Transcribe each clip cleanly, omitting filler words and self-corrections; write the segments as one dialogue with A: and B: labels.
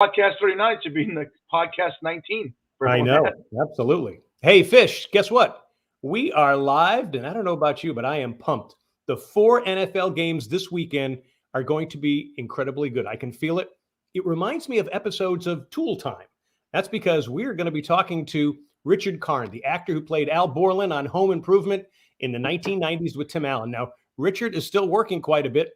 A: Podcast 39 should be in the podcast 19 for
B: I
A: everyone.
B: know. Absolutely. Hey, Fish, guess what? We are live, and I don't know about you, but I am pumped. The 4 NFL games this weekend are going to be incredibly good. I can feel it. It reminds me of episodes of Tool Time. That's because we're going to be talking to Richard Karn, the actor who played Al Borland on Home Improvement in the 1990s with Tim Allen. Now, Richard is still working quite a bit,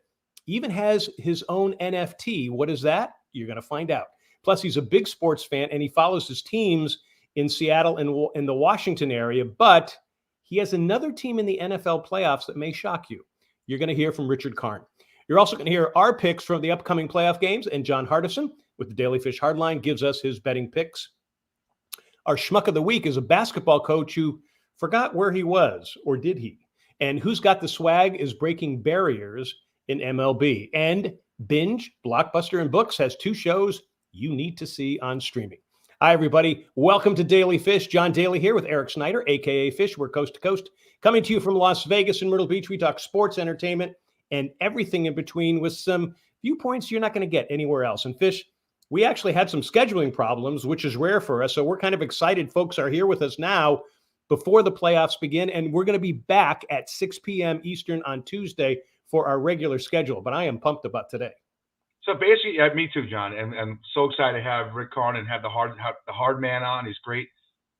B: even has his own NFT. What is that? You're going to find out. Plus, he's a big sports fan, and he follows his teams in Seattle and in the Washington area. But he has another team in the NFL playoffs that may shock you. You're going to hear from Richard Karn. You're also going to hear our picks from the upcoming playoff games, and John Hardison with the Daily Fish Hardline gives us his betting picks. Our schmuck of the week is a basketball coach who forgot where he was, or did he? And Who's Got the Swag is breaking barriers in MLB. And Binge, Blockbuster and Books has 2 shows you need to see on streaming. Hi, everybody. Welcome to Daily Fish. John Daly here with Eric Snyder, a.k.a. Fish. We're coast to coast. Coming to you from Las Vegas and Myrtle Beach. We talk sports, entertainment, and everything in between with some viewpoints you're not going to get anywhere else. And Fish, we actually had some scheduling problems, which is rare for us. So we're kind of excited folks are here with us now before the playoffs begin. And we're going to be back at 6 p.m. Eastern on Tuesday for our regular schedule. But I am pumped about today.
A: So basically, me too, John. And I'm so excited to have Rick Karn and have the hard man on. He's great.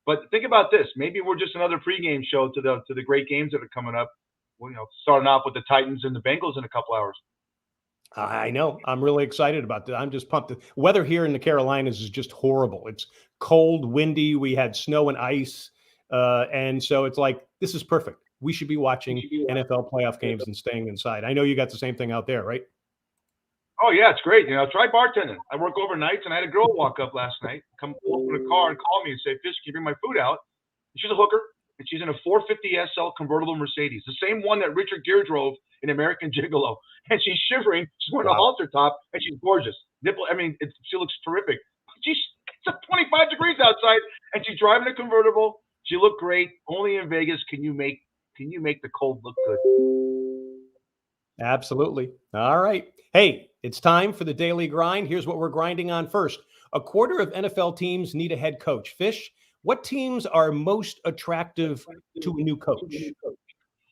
A: But think about this: maybe we're just another pregame show to the great games that are coming up. Starting off with the Titans and the Bengals in a couple hours.
B: I know. I'm really excited about that. I'm just pumped. The weather here in the Carolinas is just horrible. It's cold, windy. We had snow and ice. And so it's like, this is perfect. We should be watching NFL playoff games and staying inside. I know you got the same thing out there, right?
A: Oh, yeah, it's great. Try bartending. I work overnights, and I had a girl walk up last night, come open a car and call me and say, Fish, can you bring my food out? And she's a hooker, and she's in a 450 SL convertible Mercedes, the same one that Richard Gere drove in American Gigolo. And she's shivering. She's wearing a halter top, and she's gorgeous. She looks terrific. It's 25 degrees outside, and she's driving a convertible. She looked great. Only in Vegas can you make the cold look good.
B: Absolutely. All right. Hey, it's time for the daily grind. Here's what we're grinding on first. A quarter of NFL teams need a head coach. Fish, what teams are most attractive to a new coach?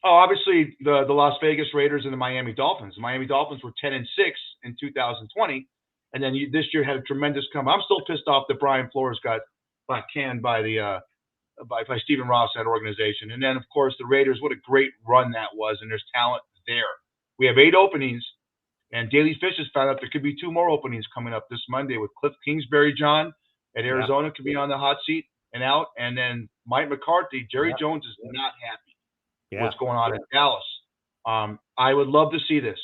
A: Oh, obviously the Las Vegas Raiders and the Miami Dolphins. The Miami Dolphins were 10-6 in 2020, and then this year had a tremendous comeback. I'm still pissed off that Brian Flores got canned by by Stephen Ross, that organization. And then, of course, the Raiders, what a great run that was, and there's talent there. We have 8 openings, and Daily Fish has found out there could be 2 more openings coming up this Monday with Cliff Kingsbury, John, at Arizona, could be on the hot seat and out. And then Mike McCarthy, Jerry Jones is not happy what's going on in Dallas. I would love to see this.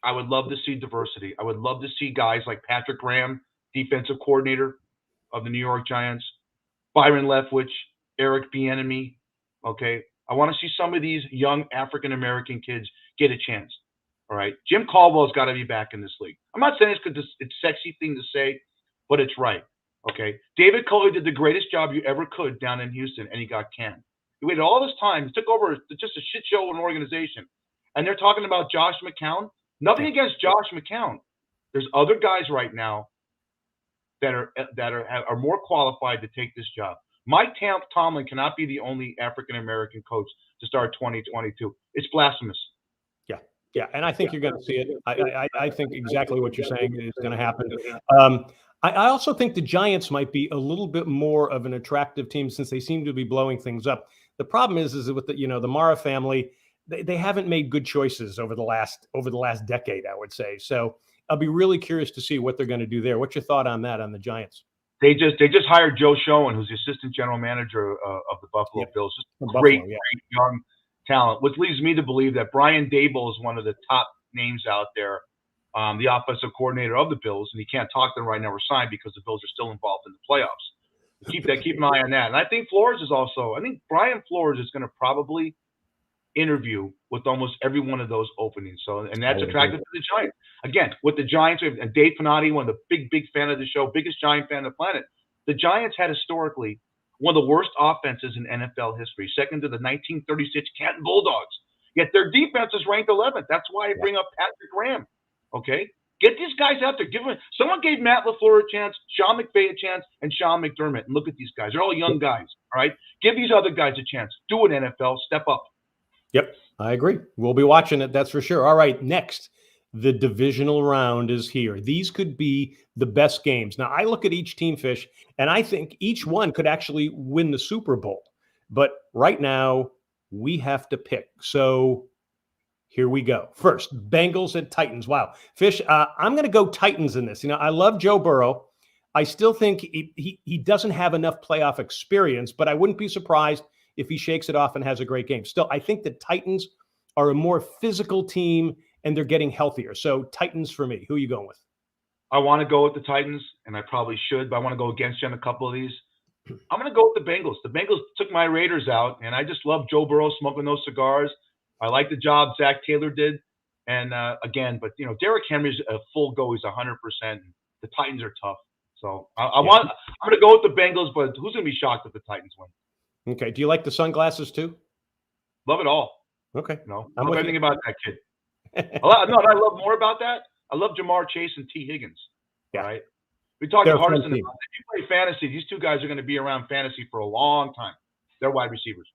A: I would love to see diversity. I would love to see guys like Patrick Graham, defensive coordinator of the New York Giants, Byron Leftwich, Eric Bieniemy. Okay, I want to see some of these young African-American kids get a chance. All right. Jim Caldwell's got to be back in this league. I'm not saying it's because it's a sexy thing to say, but it's right. Okay. David Culley did the greatest job you ever could down in Houston, and he got canned. He waited all this time. He took over just a shit show of an organization. And they're talking about Josh McCown. Nothing against Josh McCown. There's other guys right now that are more qualified to take this job. Mike Tomlin cannot be the only African-American coach to start 2022. It's blasphemous.
B: Yeah, and I think you're going to see it. I think exactly what you're saying is going to happen. I also think the Giants might be a little bit more of an attractive team since they seem to be blowing things up. The problem is with the Mara family, they haven't made good choices over the last decade, I would say. So I'll be really curious to see what they're going to do there. What's your thought on that, on the Giants?
A: They just hired Joe Schoen, who's the assistant general manager of the Buffalo Bills. Just great young talent, which leads me to believe that Brian Daboll is one of the top names out there, the offensive coordinator of the Bills, and he can't talk to them right now or sign because the Bills are still involved in the playoffs. Keep an eye on that. And I think Brian Flores is going to probably interview with almost every one of those openings. So, and that's attractive to the Giants. Again, with the Giants, and Dave Panatti, one of the big fan of the show, biggest Giant fan on the planet. The Giants had historically one of the worst offenses in NFL history, second to the 1936 Canton Bulldogs. Yet their defense is ranked 11th. That's why I bring up Patrick Graham. Okay, Get these guys out there. Someone gave Matt LaFleur a chance, Sean McVay a chance, and Sean McDermott. And look at these guys. They're all young guys. All right. Give these other guys a chance. Do it, NFL. Step up.
B: Yep, I agree. We'll be watching it, that's for sure. All right, next, the divisional round is here. These could be the best games. Now, I look at each team, Fish, and I think each one could actually win the Super Bowl. But right now, we have to pick. So here we go. First, Bengals and Titans. Wow. Fish, I'm going to go Titans in this. You know, I love Joe Burrow. I still think he doesn't have enough playoff experience, but I wouldn't be surprised if he shakes it off and has a great game. Still, I think the Titans are a more physical team, and they're getting healthier. So Titans for me. Who are you going with?
A: I want to go with the Titans, and I probably should, but I want to go against you on a couple of these. I'm going to go with the Bengals. The Bengals took my Raiders out, and I just love Joe Burrow smoking those cigars. I like the job Zach Taylor did. And again, but you know, Derrick Henry's a full go. He's 100%. The Titans are tough. So I'm going to go with the Bengals, but who's going to be shocked if the Titans win?
B: Okay. Do you like the sunglasses too?
A: Love it all.
B: Okay.
A: No, I love everything about that kid. I love more about that. I love Jamar Chase and T. Higgins.
B: Yeah.
A: Right. We talked to Hardison about
B: team.
A: that. If you play fantasy, these two guys are going to be around fantasy for a long time. They're wide receivers.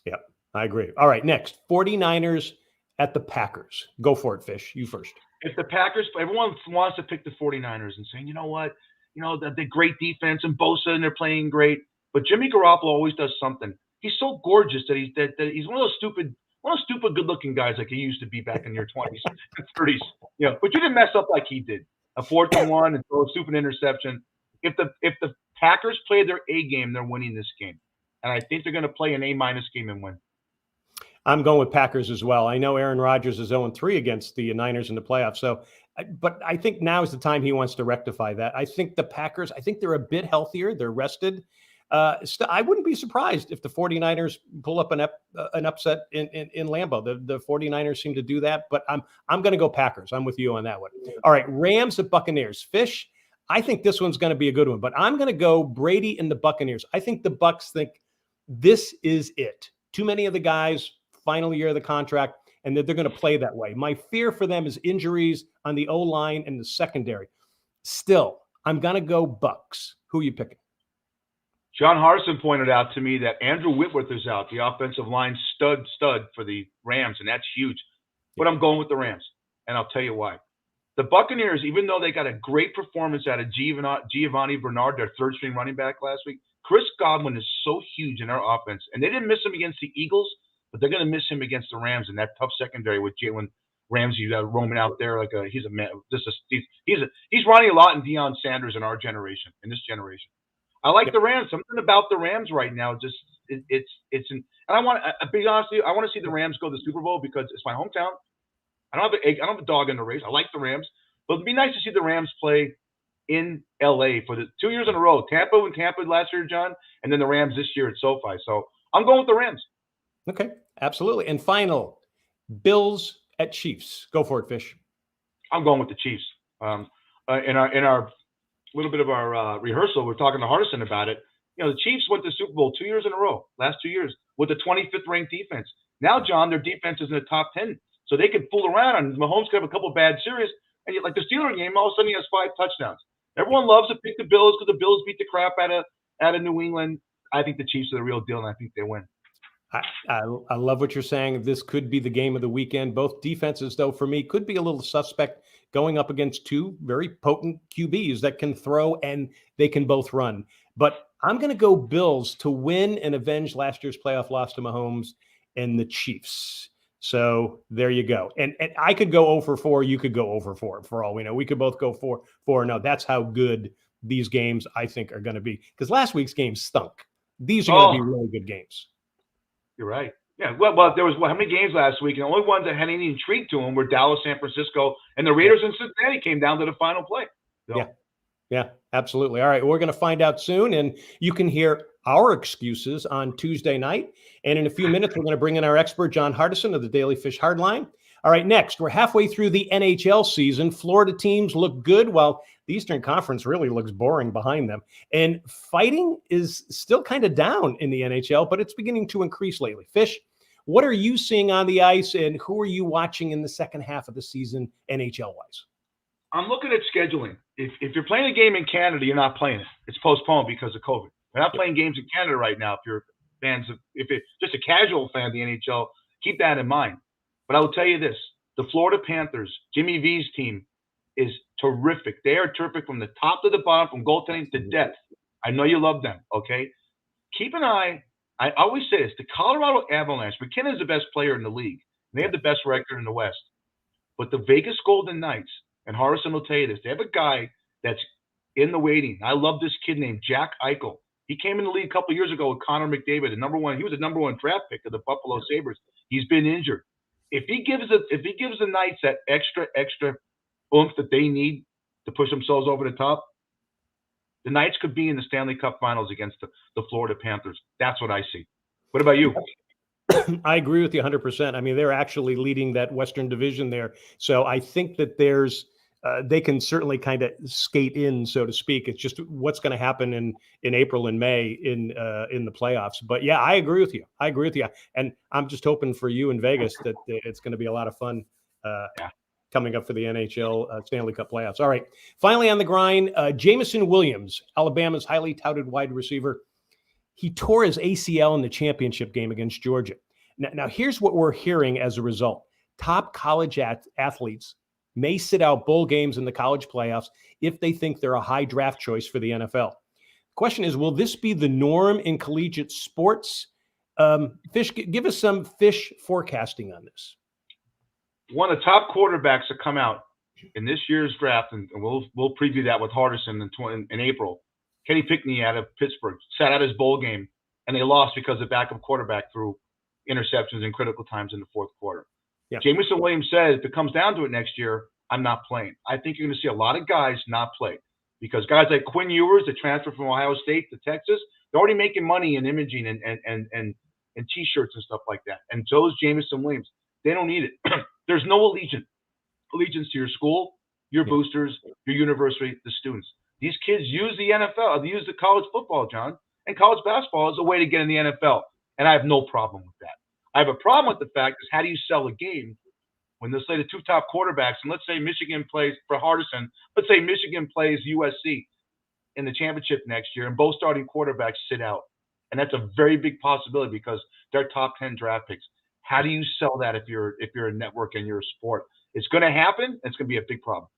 B: Yeah, I agree. All right, next, 49ers at the Packers. Go for it, Fish. You first.
A: If the Packers, everyone wants to pick the 49ers and saying, you know what, the great defense and Bosa, and they're playing great. But Jimmy Garoppolo always does something. He's so gorgeous that he's one of those stupid good-looking guys like he used to be back in your 20s and 30s. Yeah, but you didn't mess up like he did. A 4th and 1 and throw a stupid interception. If the Packers play their A game, they're winning this game. And I think they're going to play an A- game and win.
B: I'm going with Packers as well. I know Aaron Rodgers is 0-3 against the Niners in the playoffs. So, but I think now is the time he wants to rectify that. I think the Packers, I think they're a bit healthier. They're rested. I wouldn't be surprised if the 49ers pull up an upset in Lambeau. The 49ers seem to do that, but I'm going to go Packers. I'm with you on that one. All right, Rams at Buccaneers. Fish, I think this one's going to be a good one, but I'm going to go Brady and the Buccaneers. I think the Bucs think this is it. Too many of the guys, final year of the contract, and that they're going to play that way. My fear for them is injuries on the O-line and the secondary. Still, I'm going to go Bucs. Who are you picking?
A: John Harrison pointed out to me that Andrew Whitworth is out, the offensive line stud for the Rams, and that's huge. But I'm going with the Rams, and I'll tell you why. The Buccaneers, even though they got a great performance out of Giovanni Bernard, their third-string running back last week, Chris Godwin is so huge in their offense, and they didn't miss him against the Eagles, but they're going to miss him against the Rams in that tough secondary with Jalen Ramsey roaming out there like he's a man. He's running a lot in Deion Sanders in our generation, in this generation. I like the Rams. Something about the Rams right now, and I want to be honest with you. I want to see the Rams go to the Super Bowl because it's my hometown. I don't have a dog in the race. I like the Rams, but it'd be nice to see the Rams play in LA for the 2 years in a row. Tampa last year, John, and then the Rams this year at SoFi. So I'm going with the Rams.
B: Okay, absolutely. And final, Bills at Chiefs. Go for it, Fish.
A: I'm going with the Chiefs. In our little bit of our rehearsal, we're talking to Hardison about it. You know, the Chiefs went to the Super Bowl 2 years in a row, last 2 years, with the 25th ranked defense. Now, John, their defense is in the top 10, so they could fool around, and Mahomes could have a couple bad series. And yet, like the Steelers game, all of a sudden he has 5 touchdowns. Everyone loves to pick the Bills because the Bills beat the crap out of New England. I think the Chiefs are the real deal, and I think they win.
B: I love what you're saying. This could be the game of the weekend. Both defenses, though, for me, could be a little suspect going up against two very potent QBs that can throw and they can both run. But I'm going to go Bills to win and avenge last year's playoff loss to Mahomes and the Chiefs. So there you go. And I could go 0 for 4. You could go 0 for 4 for all we know. We could both go 4. No, that's how good these games, I think, are going to be. Because last week's game stunk. These are going to be really good games.
A: You're right. Yeah. Well, there was how many games last week? And the only ones that had any intrigue to them were Dallas, San Francisco, and the Raiders and Cincinnati came down to the final play. So.
B: Yeah, absolutely. All right, we're going to find out soon, and you can hear our excuses on Tuesday night. And in a few minutes, we're going to bring in our expert, John Hardison of the Daily Fish Hardline. All right, next, we're halfway through the NHL season. Florida teams look good, while the Eastern Conference really looks boring behind them. And fighting is still kind of down in the NHL, but it's beginning to increase lately. Fish, what are you seeing on the ice, and who are you watching in the second half of the season NHL-wise?
A: I'm looking at scheduling. If you're playing a game in Canada, you're not playing it. It's postponed because of COVID. We're not playing games in Canada right now. If you're fans of, if it's just a casual fan of the NHL, keep that in mind. But I will tell you this: the Florida Panthers, Jimmy V's team, is terrific. They are terrific from the top to the bottom, from goaltending to depth. I know you love them. Okay, keep an eye. I always say this: the Colorado Avalanche. McKinnon is the best player in the league. They have the best record in the West. But the Vegas Golden Knights, and Harrison will tell you this, they have a guy that's in the waiting. I love this kid named Jack Eichel. He came in the league a couple of years ago with Connor McDavid, he was the number one draft pick of the Buffalo Sabres. He's been injured. If he gives the Knights that extra oomph that they need to push themselves over the top, the Knights could be in the Stanley Cup Finals against the Florida Panthers. That's what I see. What about you?
B: I agree with you 100%. I mean, they're actually leading that Western Division there. So I think that they can certainly kind of skate in, so to speak. It's just what's going to happen in April and May in the playoffs. But yeah, I agree with you. And I'm just hoping for you in Vegas that it's going to be a lot of fun coming up for the NHL Stanley Cup playoffs. All right. Finally on the grind, Jamison Williams, Alabama's highly touted wide receiver. He tore his ACL in the championship game against Georgia. Now here's what we're hearing as a result. Top college athletes may sit out bowl games in the college playoffs if they think they're a high draft choice for the NFL. The question is, will this be the norm in collegiate sports? Fish, give us some Fish forecasting on this.
A: One of the top quarterbacks that come out in this year's draft, and we'll preview that with Hardison in April. Kenny Pickney out of Pittsburgh sat out his bowl game, and they lost because the backup quarterback threw interceptions in critical times in the fourth quarter. Yeah. Jamison Williams said, if it comes down to it next year, I'm not playing. I think you're going to see a lot of guys not play because guys like Quinn Ewers, that transferred from Ohio State to Texas, they're already making money in imaging and T-shirts and stuff like that. And so is Jamison Williams. They don't need it. There's no allegiance to your school, your boosters, your university, the students. These kids use the NFL, they use the college football, John, and college basketball as a way to get in the NFL. And I have no problem with that. I have a problem with the fact is how do you sell a game when let's say the two top quarterbacks, and let's say Michigan plays for Hardison, let's say Michigan plays USC in the championship next year, and both starting quarterbacks sit out. And that's a very big possibility because they're top 10 draft picks. How do you sell that if you're a network and you're a sport? It's going to happen. It's going to be a big problem.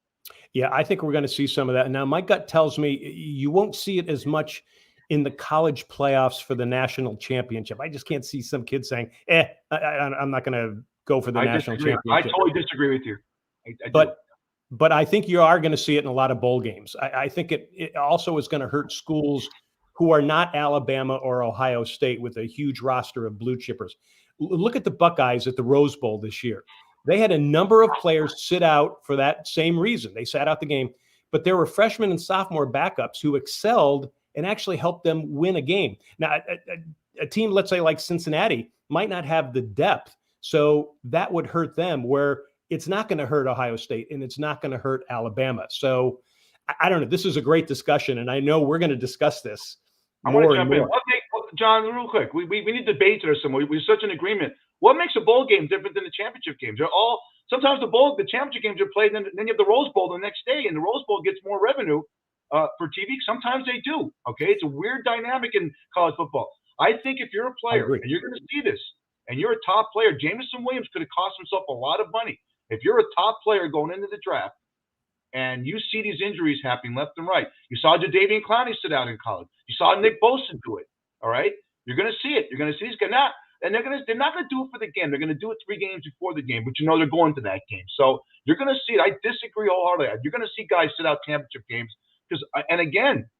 B: Yeah, I think we're going to see some of that. Now, my gut tells me you won't see it as much in the college playoffs for the national championship. I just can't see some kids saying, I'm not going to go for the national championship.
A: I totally disagree with you.
B: But I think you are going to see it in a lot of bowl games. I think it also is going to hurt schools who are not Alabama or Ohio State with a huge roster of blue chippers. Look at the Buckeyes at the Rose Bowl this year. They had a number of players sit out for that same reason. They sat out the game, but there were freshmen and sophomore backups who excelled and actually helped them win a game. Now, a team, let's say like Cincinnati, might not have the depth, so that would hurt them, where it's not going to hurt Ohio State and it's not going to hurt Alabama. So I don't know. This is a great discussion, and I know we're going to discuss this more and more.
A: John, real quick, we need to debate it or something. We're such an agreement. What makes a bowl game different than the championship games? Sometimes the championship games are played, and then you have the Rose Bowl the next day, and the Rose Bowl gets more revenue for TV. Sometimes they do. Okay, it's a weird dynamic in college football. I think if you're a player and you're going to see this, and you're a top player, Jamison Williams could have cost himself a lot of money. If you're a top player going into the draft, and you see these injuries happening left and right, you saw Jadeveon Clowney sit out in college. You saw Nick Bosa do it. All right, you're going to see it. You're going to see these guys not. And they're not going to do it for the game. They're going to do it 3 games before the game, but you know they're going to that game. So you're going to see it. I disagree wholeheartedly. You're going to see guys sit out championship games because, and again,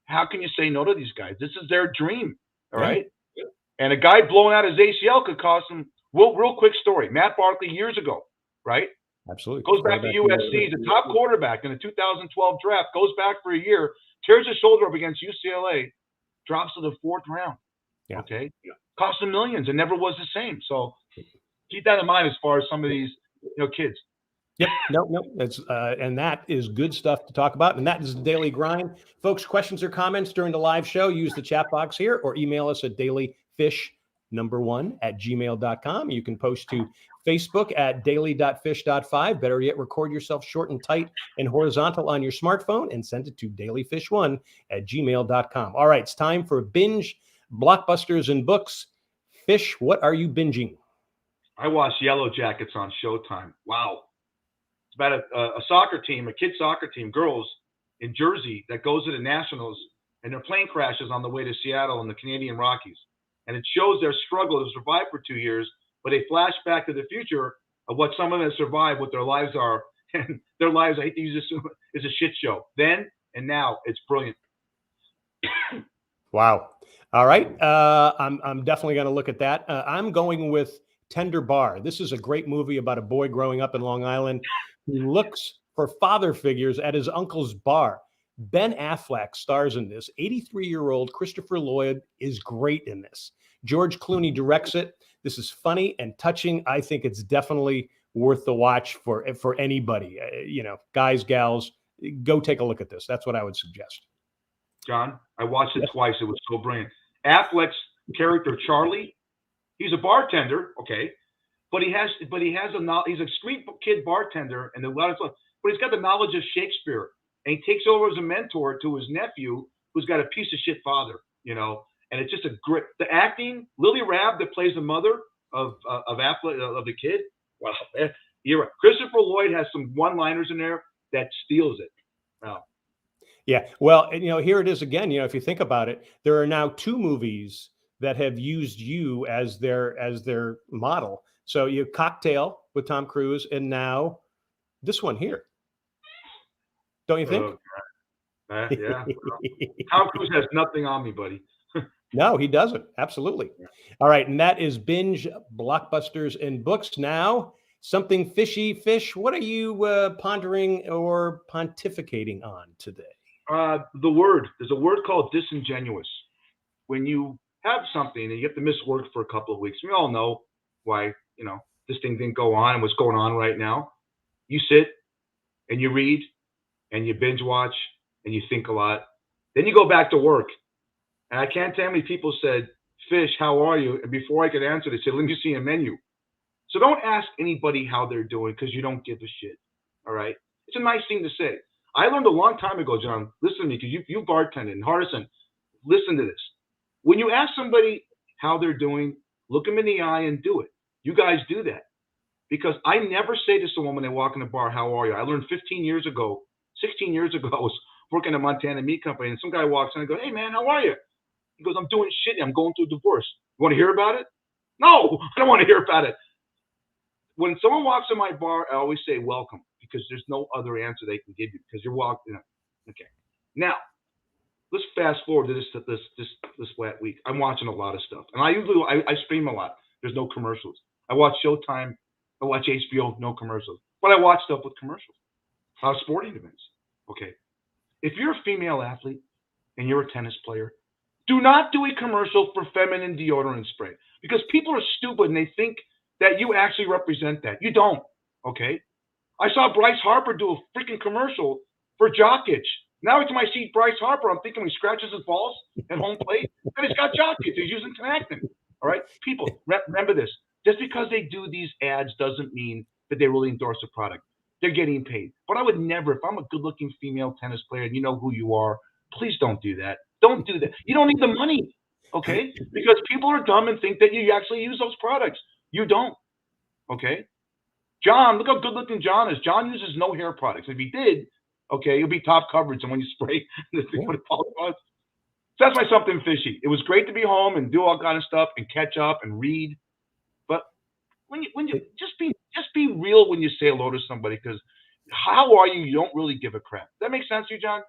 A: how can you say no to these guys? This is their dream. All right. And a guy blowing out his ACL could cost him. Real quick story. Matt Barkley years ago, right?
B: Absolutely.
A: Goes back to USC. He's a top quarterback in the 2012 draft. Goes back for a year, tears his shoulder up against UCLA, drops to the 4th round. Yeah. Okay. Yeah. Cost him millions and never was the same. So keep that in mind as far as some of these, kids.
B: Yep. No. That's and that is good stuff to talk about. And that is the Daily Grind. Folks, questions or comments during the live show, use the chat box here or email us at dailyfish1@gmail.com. You can post to Facebook at daily.fish.5. Better yet, record yourself short and tight and horizontal on your smartphone and send it to dailyfish1@gmail.com. All right, it's time for binge blockbusters and books. Fish, what are you binging?
A: I watched Yellow Jackets on Showtime. Wow. It's about a soccer team, a kid soccer team, girls in Jersey that goes to the Nationals, and their plane crashes on the way to Seattle in the Canadian Rockies. And it shows their struggle to survive for 2 years, but they flash back to the future of what some of them have survived, what their lives are. And their lives, I hate to use this, is a shit show. Then and now, it's brilliant.
B: Wow. All right. I'm definitely going to look at that. I'm going with Tender Bar. This is a great movie about a boy growing up in Long Island who looks for father figures at his uncle's bar. Ben Affleck stars in this. 83-year-old Christopher Lloyd is great in this. George Clooney directs it. This is funny and touching. I think it's definitely worth the watch for anybody. Guys, gals, go take a look at this. That's what I would suggest.
A: John, I watched it twice. It was so brilliant. Affleck's character, Charlie, he's a bartender, okay, but he's a street kid bartender, and but he's got the knowledge of Shakespeare, and he takes over as a mentor to his nephew, who's got a piece of shit father, and it's just a great. The acting, Lily Rabb, that plays the mother of Affleck, of the kid. Wow, you're right. Christopher Lloyd has some one-liners in there that steals it. Wow.
B: Yeah, well, here it is again. If you think about it, there are now 2 movies that have used you as their model. So you Cocktail with Tom Cruise, and now this one here. Don't you think?
A: Yeah. Tom Cruise has nothing on me, buddy.
B: No, he doesn't. Absolutely. All right, and that is binge blockbusters and books. Now, something fishy. Fish, what are you pondering or pontificating on today?
A: There's a word called disingenuous. When you have something and you have to miss work for a couple of weeks, we all know why, this thing didn't go on and what's going on right now. You sit and you read and you binge watch and you think a lot. Then you go back to work. And I can't tell how many people said, Fish, how are you? And before I could answer, they said, let me see a menu. So don't ask anybody how they're doing because you don't give a shit. All right? It's a nice thing to say. I learned a long time ago, John, listen to me, because you bartended. And Hardison, listen to this. When you ask somebody how they're doing, look them in the eye and do it. You guys do that. Because I never say to someone when they walk in the bar, how are you? I learned 16 years ago, I was working at a Montana meat company, and some guy walks in and goes, hey, man, how are you? He goes, I'm doing shit. I'm going through a divorce. You want to hear about it? No, I don't want to hear about it. When someone walks in my bar, I always say welcome, because there's no other answer they can give you, because you're walking. Okay. Now, let's fast forward to this flat week. I'm watching a lot of stuff, and I stream a lot. There's no commercials. I watch Showtime. I watch HBO. No commercials. But I watch stuff with commercials. Sporting events. Okay. If you're a female athlete and you're a tennis player, do not do a commercial for feminine deodorant spray, because people are stupid and they think that you actually represent that. You don't. Okay. I saw Bryce Harper do a freaking commercial for Jock Itch. Now every time I see Bryce Harper, I'm thinking when he scratches his balls at home plate, and he's got Jock Itch. He's using Connectin. All right. People, remember this. Just because they do these ads doesn't mean that they really endorse the product. They're getting paid. But I would never, if I'm a good-looking female tennis player and you know who you are, please don't do that. Don't do that. You don't need the money, okay? Because people are dumb and think that you actually use those products. You don't, okay? John, look how good-looking John is. John uses no hair products. If he did, okay, it'll be top coverage, and when you spray, this thing would fall apart. So that's my something fishy. It was great to be home and do all kind of stuff and catch up and read. But when you just be real when you say hello to somebody, because how are you? You don't really give a crap. Does that make sense to you, John?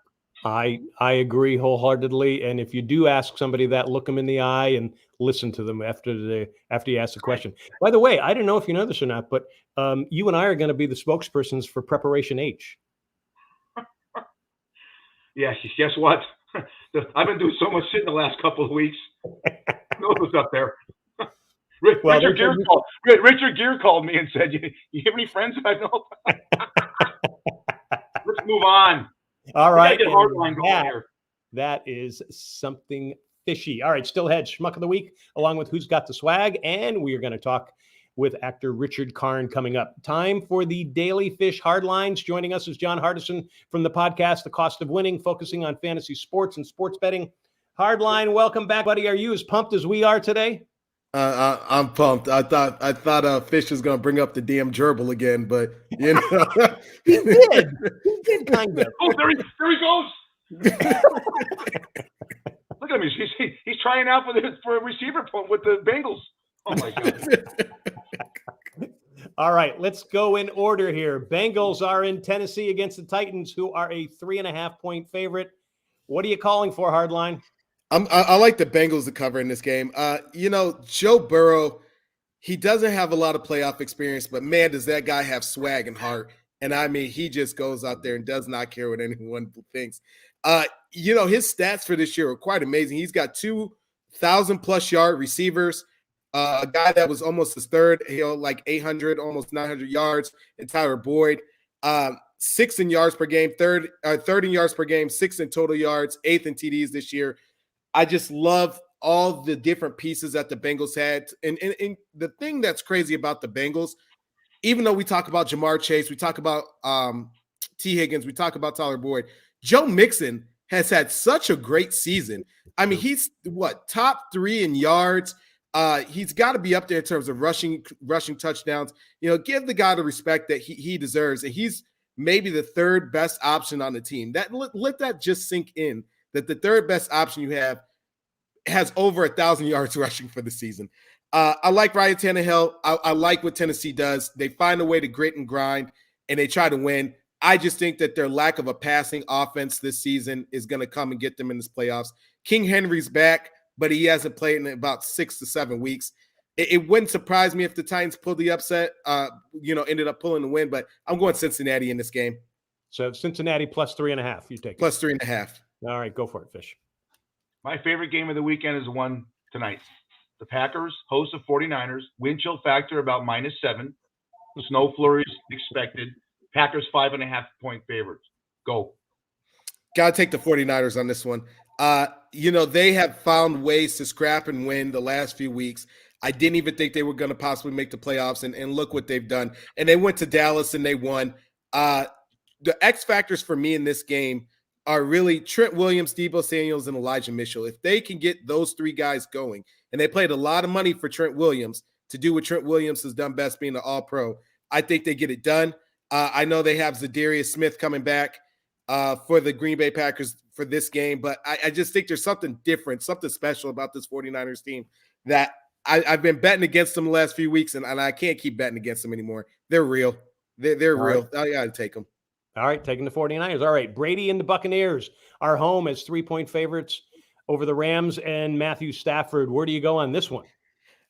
B: I agree wholeheartedly. And if you do ask somebody that, look them in the eye and listen to them after you ask the question. By the way, I don't know if you know this or not, but you and I are going to be the spokespersons for Preparation H.
A: Yeah, guess what? I've been doing so much shit in the last couple of weeks. Know what's up there. Richard Gere called me and said, "You have any friends that I know?" Let's move on.
B: All right.
A: Here.
B: That is something fishy. All right, still ahead, Schmuck of the Week, along with Who's Got the Swag, and we are going to talk with actor Richard Karn coming up. Time for the Daily Fish Hardlines. Joining us is John Hardison from the podcast The Cost of Winning, focusing on fantasy sports and sports betting. Hardline, welcome back, buddy. Are you as pumped as we are today?
C: I'm pumped. I thought Fish was going to bring up the damn gerbil again, but you know
B: he did. He did kind of.
A: Oh, there he goes. Look at him. He's trying out for a receiver point with the Bengals. Oh my God.
B: All right, let's go in order here. Bengals are in Tennessee against the Titans, who are a 3.5-point favorite. What are you calling for, Hardline?
C: I like the Bengals to cover in this game. Joe Burrow, he doesn't have a lot of playoff experience, but man, does that guy have swag and heart. And I mean, he just goes out there and does not care what anyone thinks. His stats for this year are quite amazing. He's got 2,000+ yard receivers. A guy that was almost his third, like 800, almost 900 yards, and Tyler Boyd. 6th in yards per game, third in yards per game, 6th in total yards, 8th in TDs this year. I just love all the different pieces that the Bengals had. And the thing that's crazy about the Bengals, even though we talk about Jamar Chase, we talk about T. Higgins, we talk about Tyler Boyd, Joe Mixon has had such a great season. I mean, he's top 3 in yards. He's got to be up there in terms of rushing touchdowns. Give the guy the respect that he deserves. And he's maybe the third best option on the team. Let that just sink in, that the third best option you have has over 1,000 yards rushing for the season. I like Ryan Tannehill. I like what Tennessee does. They find a way to grit and grind, and they try to win. I just think that their lack of a passing offense this season is going to come and get them in this playoffs. King Henry's back, but he hasn't played in about 6 to 7 weeks. It wouldn't surprise me if the Titans pulled the upset, ended up pulling the win, but I'm going Cincinnati in this game.
B: So Cincinnati plus 3.5. You take it.
C: Plus 3.5.
B: All right, go for it, Fish.
A: My favorite game of the weekend is the one tonight. The Packers host the 49ers. Wind chill factor about -7. Snow flurries expected. Packers 5.5-point favorites. Go.
C: Got to take the 49ers on this one. They have found ways to scrap and win the last few weeks. I didn't even think they were going to possibly make the playoffs, and look what they've done. And they went to Dallas and they won. The X factors for me in this game are really Trent Williams, Deebo Samuels, and Elijah Mitchell. If they can get those 3 guys going, and they played a lot of money for Trent Williams to do what Trent Williams has done best, being an all-pro, I think they get it done. I know they have Zadarius Smith coming back for the Green Bay Packers for this game, but I just think there's something different, something special about this 49ers team that I've been betting against them the last few weeks, and I can't keep betting against them anymore. They're real. They're real. Right. I got to take them.
B: All right, taking the 49ers. All right, Brady and the Buccaneers are home as 3-point favorites over the Rams and Matthew Stafford. Where do you go on this one?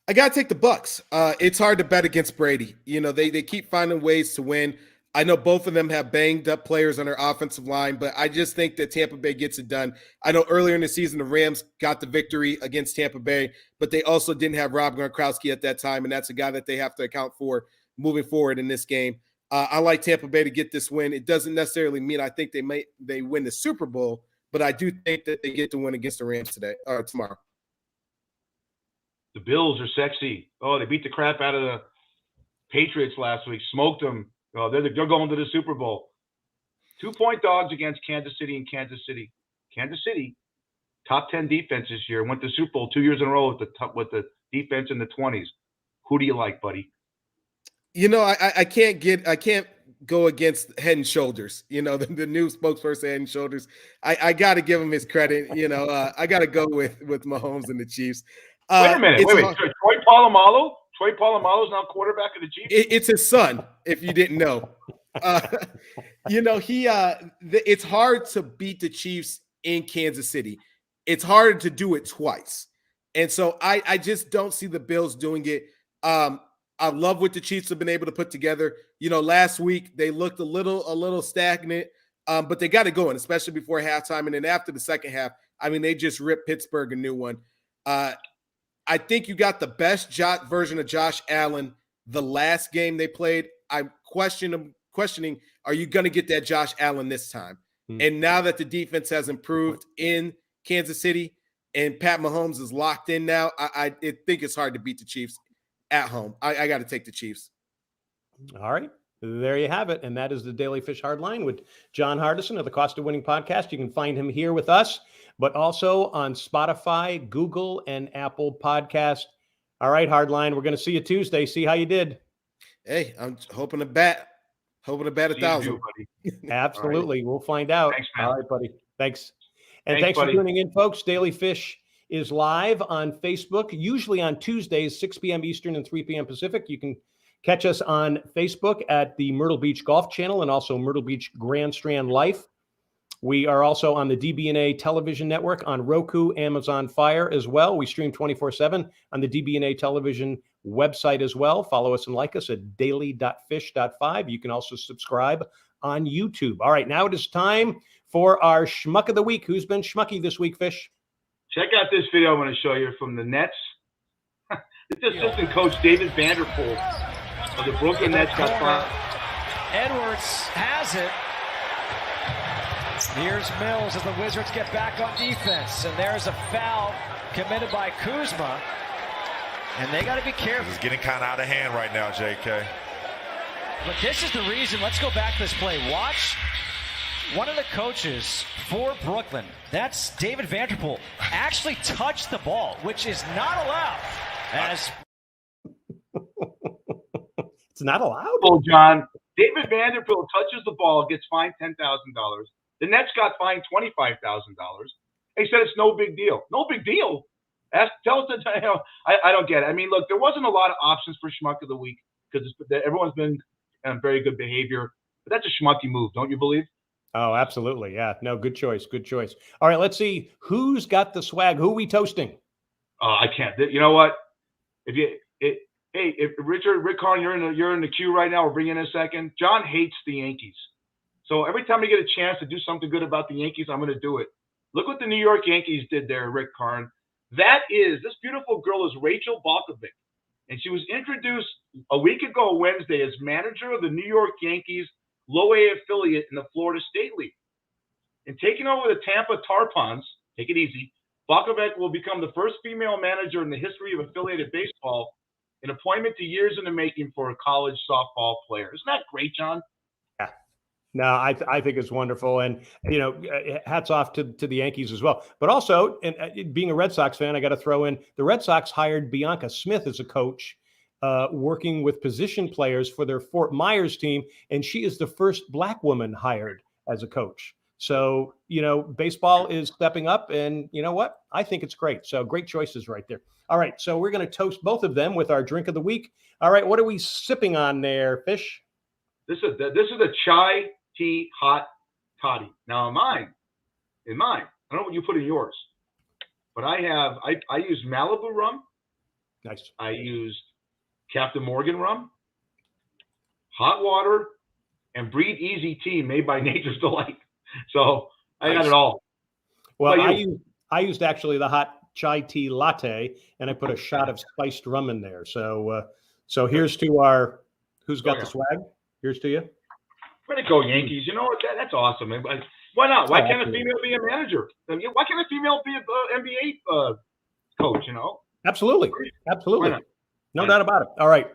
C: I got to take the Bucs. It's hard to bet against Brady. They keep finding ways to win. I know both of them have banged up players on their offensive line, but I just think that Tampa Bay gets it done. I know earlier in the season, the Rams got the victory against Tampa Bay, but they also didn't have Rob Gronkowski at that time, and that's a guy that they have to account for moving forward in this game. I like Tampa Bay to get this win. It doesn't necessarily mean I think they win the Super Bowl, but I do think that they get the win against the Rams today or tomorrow.
A: The Bills are sexy. Oh, they beat the crap out of the Patriots last week. Smoked them. Oh, they're going to the Super Bowl. 2-point dogs against Kansas City and Kansas City. Kansas City, top 10 defense this year. Went to the Super Bowl 2 years in a row with the defense in the 20s. Who do you like, buddy?
C: I can't go against Head and Shoulders. The new spokesperson, Head and Shoulders. I got to give him his credit. I got to go with Mahomes and the Chiefs.
A: Wait a minute. Wait. Troy Polamalu? Troy Polamalu is now quarterback of the Chiefs?
C: It's his son, if you didn't know. It's hard to beat the Chiefs in Kansas City. It's harder to do it twice. And so I just don't see the Bills doing it. I love what the Chiefs have been able to put together. Last week they looked a little stagnant, but they got it going, especially before halftime. And then after the second half, they just ripped Pittsburgh a new one. I think you got the best version of Josh Allen the last game they played. I'm questioning, are you going to get that Josh Allen this time? And now that the defense has improved in Kansas City and Pat Mahomes is locked in now, I think it's hard to beat the Chiefs at home. I got to take the Chiefs.
B: All right. There you have it. And that is the Daily Fish Hardline with John Hardison of the Cost of Winning podcast. You can find him here with us, but also on Spotify, Google, and Apple Podcast. All right, Hardline, we're going to see you Tuesday. See how you did.
C: Hey, I'm hoping to bat 1,000.
B: Absolutely. Right. We'll find out.
A: Thanks, man.
B: All right, buddy. Thanks. And thanks for tuning in, folks. Daily Fish is live on Facebook, usually on Tuesdays, 6 p.m. Eastern and 3 p.m. Pacific. You can catch us on Facebook at the Myrtle Beach Golf Channel and also Myrtle Beach Grand Strand Life. We are also on the DBNA Television Network on Roku, Amazon Fire as well. We stream 24/7 on the DBNA Television website as well. Follow us and like us at daily.fish.5. You can also subscribe on YouTube. All right, now it is time for our Schmuck of the Week. Who's been schmucky this week, Fish?
A: Check out this video I'm going to show you from the Nets. It's assistant coach David Vanderpool of the Brooklyn Nets got fired.
D: Edwards has it. Here's Mills as the Wizards get back on defense. And there's a foul committed by Kuzma. And they got to be careful.
E: It's getting kind of out of hand right now, JK.
D: But this is the reason. Let's go back to this play. Watch one of the coaches for Brooklyn, that's David Vanderpool, actually touched the ball, which is not allowed. As
B: it's not allowed.
A: Oh, John, David Vanderpool touches the ball, gets fined $10,000. The Nets got fined $25,000. They said it's no big deal. No big deal. Tell us, I don't get it. I mean, look, there wasn't a lot of options for Schmuck of the Week because everyone's been in very good behavior. But that's a schmucky move, don't you believe?
B: Oh, absolutely. Yeah. No, good choice. Good choice. All right, let's see who's got the swag. Who are we toasting?
A: I can't. You know what? If Rick Karn, you're in the queue right now. We're bringing in a second. John hates the Yankees, so every time I get a chance to do something good about the Yankees, I'm going to do it. Look what the New York Yankees did there, Rick Karn. This beautiful girl is Rachel Balkovec, and she was introduced a week ago Wednesday as manager of the New York Yankees low A affiliate in the Florida State League. And taking over the Tampa Tarpons, take it easy, Balkovec will become the first female manager in the history of affiliated baseball, an appointment to years in the making for a college softball player. Isn't that great, John?
B: Yeah. No, I think it's wonderful. And, hats off to the Yankees as well. But also, and being a Red Sox fan, I got to throw in the Red Sox hired Bianca Smith as a coach, working with position players for their Fort Myers team. And she is the first Black woman hired as a coach. So, baseball is stepping up, and you know what? I think it's great. So great choices right there. All right. So we're going to toast both of them with our drink of the week. All right. What are we sipping on there, Fish?
A: This is a chai tea hot toddy. Now in mine, I don't know what you put in yours, but I use Malibu rum.
B: Nice.
A: I used Captain Morgan rum, hot water, and Breathe Easy tea made by Nature's Delight. So I got it all.
B: Well, I used actually the hot chai tea latte, and I put a shot of spiced rum in there. So here's to our who's got the swag. Here's to you.
A: Way to go, Yankees! You know what? That's awesome. Why not? Why can't a female be a manager? Why can't a female be an NBA coach?
B: Absolutely. No doubt about it. All right.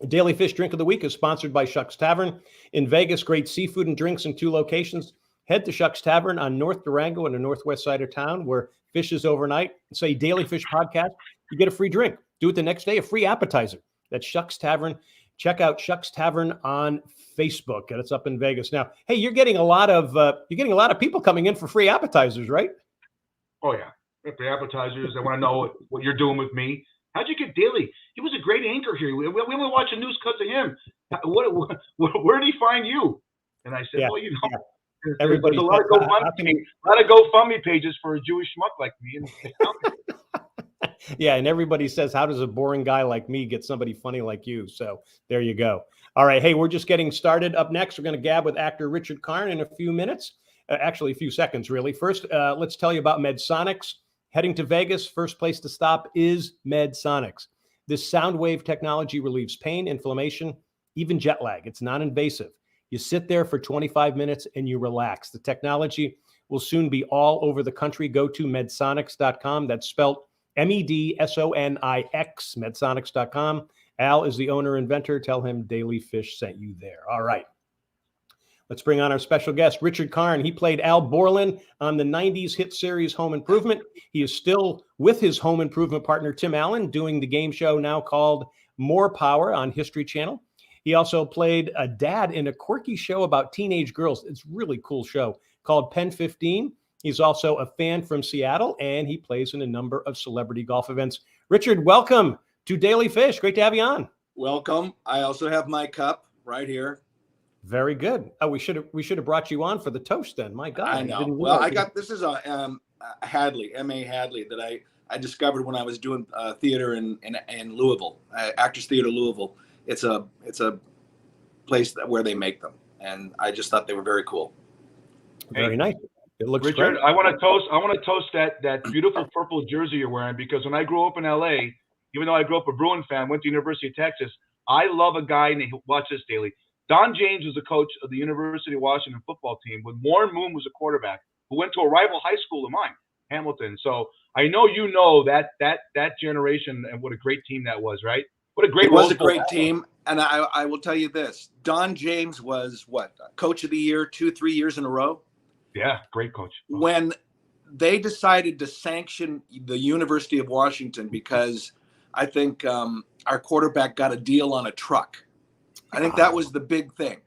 B: Daily Fish Drink of the Week is sponsored by Shucks Tavern in Vegas. Great seafood and drinks in 2 locations. Head to Shucks Tavern on North Durango on the northwest side of town where Fish is overnight. Say Daily Fish Podcast. You get a free drink. Do it the next day, a free appetizer. That's Shucks Tavern. Check out Shucks Tavern on Facebook, and it's up in Vegas. Now, hey, you're getting a lot of people coming in for free appetizers, right?
A: Oh yeah, free appetizers. I want to know what you're doing with me. How'd you get Daly? He was a great anchor here. We only watch the news cuts of him. Where did he find you? And I said, there's a lot of GoFundMe pages for a Jewish schmuck like me.
B: Yeah, and everybody says, how does a boring guy like me get somebody funny like you? So there you go. All right, hey, we're just getting started. Up next, we're going to gab with actor Richard Karn in a few minutes. Actually, a few seconds, really. First, let's tell you about MedSonics. Heading to Vegas, first place to stop is MedSonics. This sound wave technology relieves pain, inflammation, even jet lag. It's non-invasive. You sit there for 25 minutes and you relax. The technology will soon be all over the country. Go to medsonics.com. That's spelled MEDSONIX, medsonics.com. Al is the owner inventor. Tell him Daly Fish sent you there. All right. Let's bring on our special guest, Richard Karn. He played Al Borland on the 90s hit series Home Improvement. He is still with his home improvement partner, Tim Allen, doing the game show now called More Power on History Channel. He also played a dad in a quirky show about teenage girls. It's a really cool show called Pen 15. He's also a fan from Seattle, and he plays in a number of celebrity golf events. Richard, welcome to Daly Fish. Great to have you on.
F: Welcome. I also have my cup right here.
B: Very good. Oh, we should have brought you on for the toast then. My God.
F: I know. Well, I got, this is a Hadley, M.A. Hadley, that I discovered when I was doing theater in Louisville, Actors Theater Louisville. It's a place where they make them, and I just thought they were very cool.
B: Very nice. It looks
A: Richard,
B: great.
A: I want to toast that beautiful purple jersey you're wearing, because when I grew up in LA, even though I grew up a Bruin fan, went to University of Texas, I love a guy named, watch this, Daly. Don James was the coach of the University of Washington football team when Warren Moon was a quarterback, who went to a rival high school of mine, Hamilton. So I know you know that generation and what a great team that was, right? What a great
F: It was a great team, and I will tell you this: Don James was coach of the year 2-3 years in a row.
A: Yeah, great coach.
F: When they decided to sanction the University of Washington because I think our quarterback got a deal on a truck. I think that was the big thing.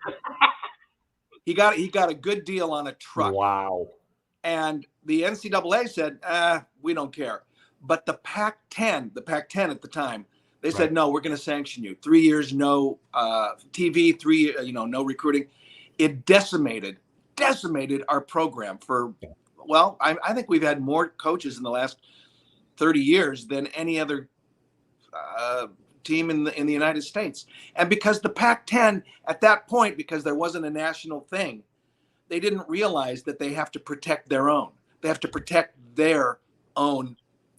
F: He got a good deal on a truck.
B: Wow.
F: And the NCAA said, we don't care. But the Pac-10 at the time, they said, no, we're going to sanction you. 3 years, no TV, no recruiting. It decimated our program for, well, I think we've had more coaches in the last 30 years than any other team in the United States. And because the Pac-10 at that point, because there wasn't a national thing, they didn't realize that they have to protect their own. They have to protect their own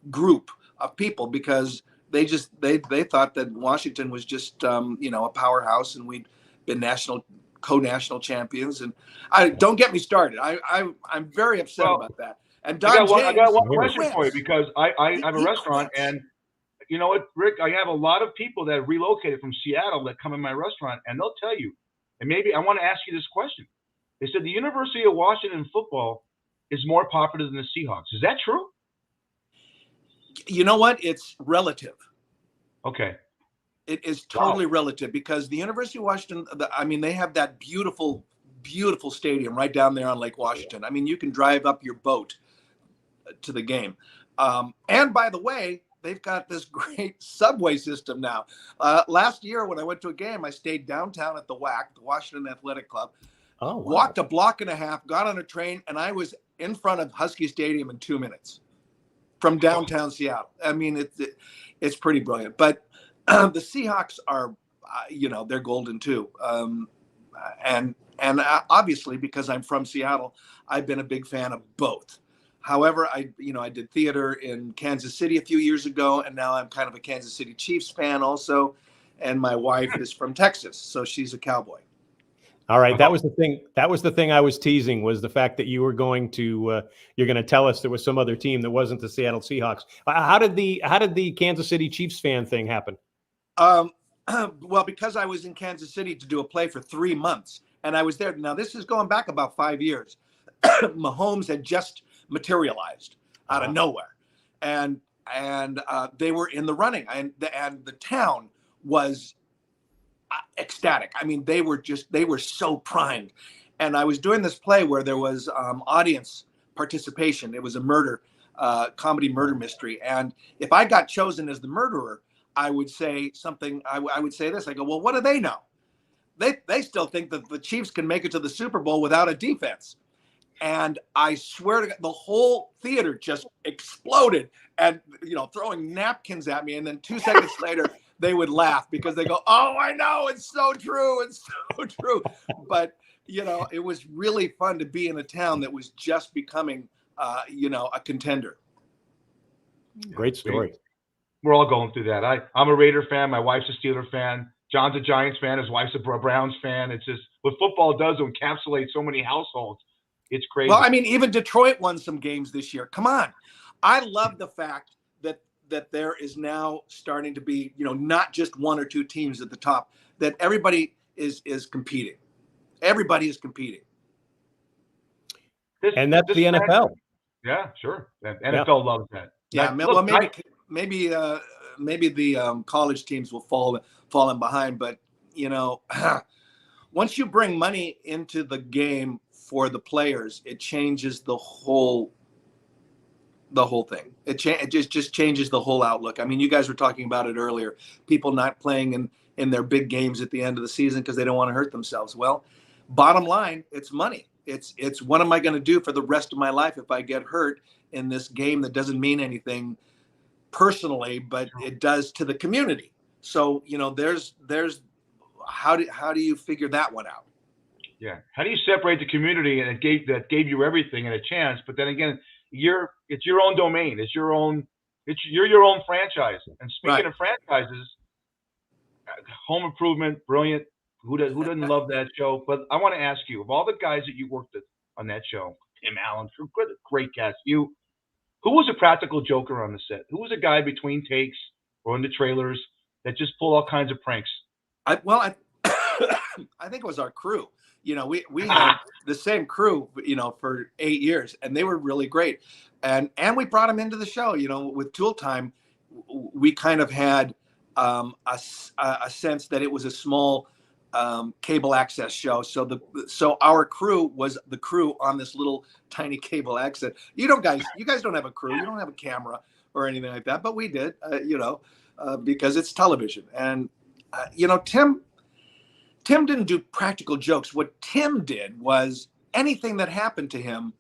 F: group of people, because they thought that Washington was just a powerhouse, and we'd been co-national champions. And don't get me started. I'm very upset about that. And Don James,
A: I got one question for you, because I have a restaurant, and you know what, Rick, I have a lot of people that relocated from Seattle that come in my restaurant, and they'll tell you, and maybe I want to ask you this question. They said the University of Washington football is more popular than the Seahawks. Is that true?
F: You know what? It's relative.
A: Okay.
F: It is totally relative, because the University of Washington, they have that beautiful, beautiful stadium right down there on Lake Washington. I mean, you can drive up your boat to the game. And by the way, they've got this great subway system now. Last year, when I went to a game, I stayed downtown at the WAC, the Washington Athletic Club. Oh, wow. Walked a block and a half, got on a train, and I was in front of Husky Stadium in 2 minutes from downtown Seattle. I mean, it's pretty brilliant. But the Seahawks are, they're golden too. And obviously, because I'm from Seattle, I've been a big fan of both. However, I did theater in Kansas City a few years ago, and now I'm kind of a Kansas City Chiefs fan also. And my wife is from Texas, so she's a Cowboy.
B: All right, that was the thing. That was the thing I was teasing, was the fact that you were going to you're going to tell us there was some other team that wasn't the Seattle Seahawks. How did the Kansas City Chiefs fan thing happen?
F: Well, because I was in Kansas City to do a play for 3 months, and I was there. Now, this is going back about 5 years. Mahomes had just materialized out of nowhere, and they were in the running, and the town was ecstatic. I mean, they were so primed. And I was doing this play where there was audience participation. It was a comedy murder mystery. And if I got chosen as the murderer, I would say something. I would say this. I go, well, what do they know? They still think that the Chiefs can make it to the Super Bowl without a defense. And I swear to God, the whole theater just exploded, and throwing napkins at me. And then 2 seconds later, they would laugh, because they go, oh, I know, it's so true. It's so true. But, it was really fun to be in a town that was just becoming, a contender.
B: Great story.
A: We're all going through that. I'm a Raider fan. My wife's a Steeler fan. John's a Giants fan. His wife's a Browns fan. It's just what football does to encapsulate so many households. It's crazy.
F: Well, I mean, even Detroit won some games this year. Come on. I love the fact that that there is now starting to be, not just one or two teams at the top, that everybody is competing. Everybody is competing.
B: And that's the NFL.
A: Yeah, sure. NFL loves that.
F: Yeah, well, maybe the college teams will fall in behind, but once you bring money into the game for the players, it changes the whole thing. It just changes the whole outlook. I mean, you guys were talking about it earlier. People not playing in their big games at the end of the season because they don't want to hurt themselves. Well, bottom line, it's money. It's what am I going to do for the rest of my life if I get hurt in this game that doesn't mean anything personally, but it does to the community. So, there's how do you figure that one out?
A: Yeah. How do you separate the community and that gave you everything and a chance, but then again, it's your own domain. You're your own franchise. And speaking of franchises, Home Improvement, brilliant. Who doesn't love that show? But I want to ask you, of all the guys that you worked with on that show, Tim Allen, great cast. Who was a practical joker on the set? Who was a guy between takes or in the trailers that just pulled all kinds of pranks?
F: I think it was our crew. We had the same crew, for 8 years, and they were really great. And we brought them into the show. With Tool Time, we kind of had a sense that it was a small cable access show. So our crew was the crew on this little tiny cable access. You guys don't have a crew. You don't have a camera or anything like that, but we did, because it's television. And Tim didn't do practical jokes. What Tim did was anything that happened to him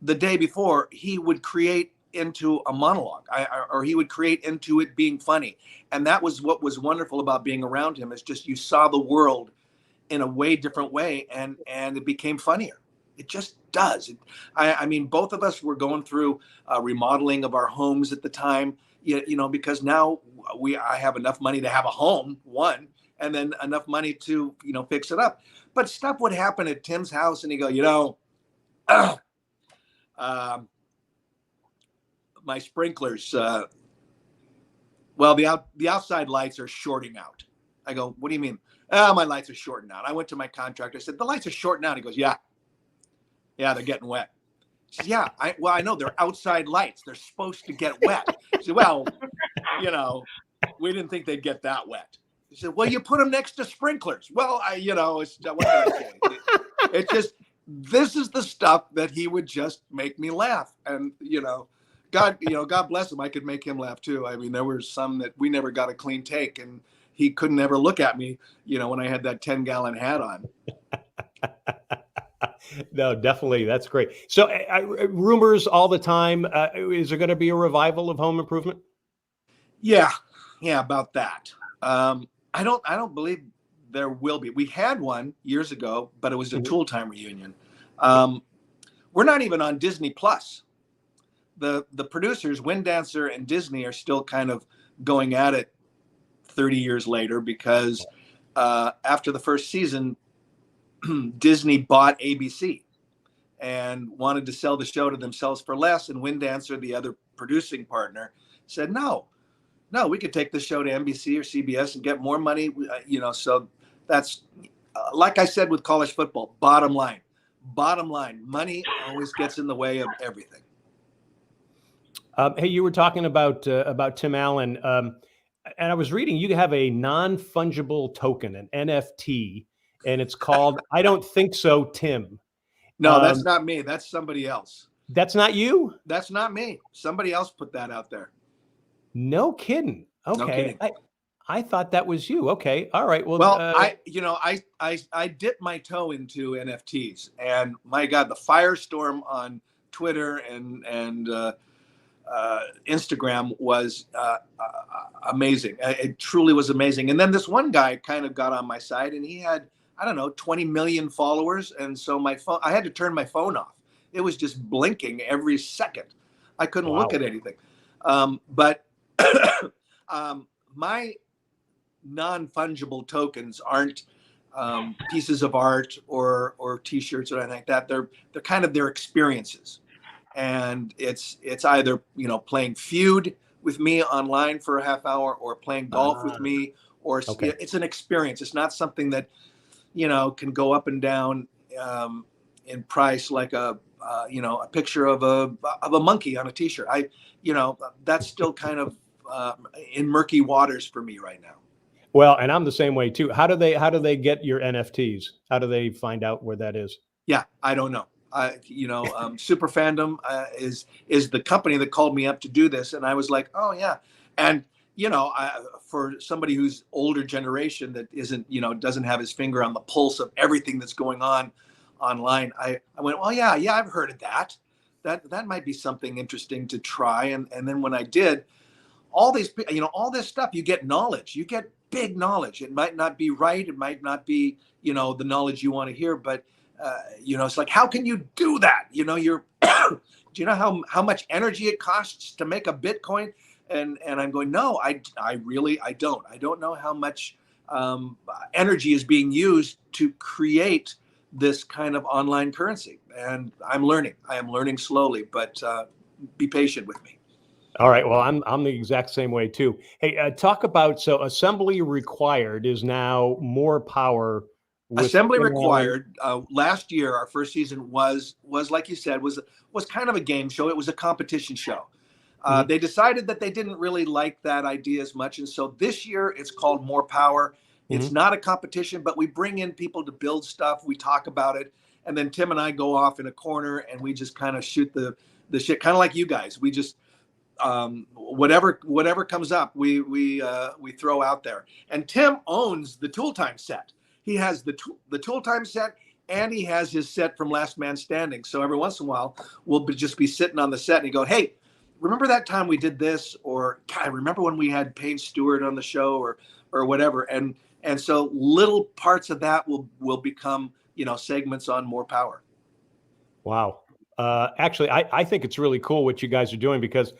F: the day before, he would create into a monologue, or he would create into it being funny. And that was what was wonderful about being around him, is just you saw the world in a way different way, and it became funnier. It just does. I mean, both of us were going through remodeling of our homes at the time, because now I have enough money to have a home, one, and then enough money to, fix it up. But stuff would happen at Tim's house, and he'd go, my sprinklers, the outside lights are shorting out. I go, what do you mean? My lights are shorting out. I went to my contractor. I said, the lights are shorting out. He goes, yeah, they're getting wet. He says, yeah, I know they're outside lights. They're supposed to get wet. I said, well, we didn't think they'd get that wet. He said, well, you put them next to sprinklers. Well, it's what can I say? It's just, this is the stuff that he would just make me laugh. And, God bless him. I could make him laugh too. I mean, there were some that we never got a clean take, and he couldn't ever look at me, when I had that 10-gallon hat on.
B: No, definitely. That's great. So rumors all the time. Is there going to be a revival of Home Improvement? Yeah,
F: about that. I don't believe there will be. We had one years ago, but it was a Tool Time reunion. We're not even on Disney Plus. The producers, Wind Dancer and Disney, are still kind of going at it 30 years later, because after the first season, Disney bought ABC and wanted to sell the show to themselves for less. And Wind Dancer, the other producing partner, said, no, we could take the show to NBC or CBS and get more money. So that's, like I said with college football, bottom line, money always gets in the way of everything.
B: Hey, you were talking about Tim Allen, and I was reading you have a non-fungible token, an NFT, and it's called I Don't Think So, Tim.
F: No, that's not me. That's somebody else.
B: That's not you?
F: That's not me. Somebody else put that out there.
B: No kidding. Okay.
F: No kidding.
B: I thought that was you. Okay. All right. Well,
F: I dipped my toe into NFTs, and my God, the firestorm on Twitter and Instagram was amazing. It truly was amazing. And then this one guy kind of got on my side, and he had, 20 million followers. And so I had to turn my phone off. It was just blinking every second. I couldn't look at anything. But my non-fungible tokens aren't pieces of art or T-shirts or anything like that. They're kind of their experiences. And it's either, playing Feud with me online for a half hour or playing golf with me, or
B: Okay.
F: it's an experience. It's not something that, can go up and down in price like a picture of a monkey on a t-shirt. That's still kind of in murky waters for me right now.
B: Well, and I'm the same way too. How do they get your NFTs? How do they find out where that is?
F: Yeah, I don't know. Super Fandom is the company that called me up to do this, and I was like, oh yeah, and for somebody who's older generation that doesn't have his finger on the pulse of everything that's going on online, I went, well, yeah, I've heard of that. That might be something interesting to try, and then when I did, all these, all this stuff, you get knowledge, you get big knowledge. It might not be right, it might not be the knowledge you want to hear, but it's like, how can you do that? You're do you know how much energy it costs to make a Bitcoin? And I'm going, no, I don't know how much energy is being used to create this kind of online currency. And I am learning slowly, but be patient with me.
B: All right. Well, I'm the exact same way too. Hey, talk about, so assembly required is now more power.
F: Assembly required. Last year, our first season was like you said, was kind of a game show. It was a competition show. They decided that they didn't really like that idea as much, and so this year it's called More Power. It's not a competition, but we bring in people to build stuff. We talk about it, and then Tim and I go off in a corner and we just kind of shoot the shit, kind of like you guys. We just whatever comes up, we throw out there. And Tim owns the Tool Time set. He has the Tool Time set, and he has his set from Last Man Standing. So every once in a while, we'll just be sitting on the set and he go, hey, remember that time we did this? Or, God, remember when we had Payne Stewart on the show, or whatever. And so little parts of that will become, segments on More Power.
B: Wow. Actually, I think it's really cool what you guys are doing, because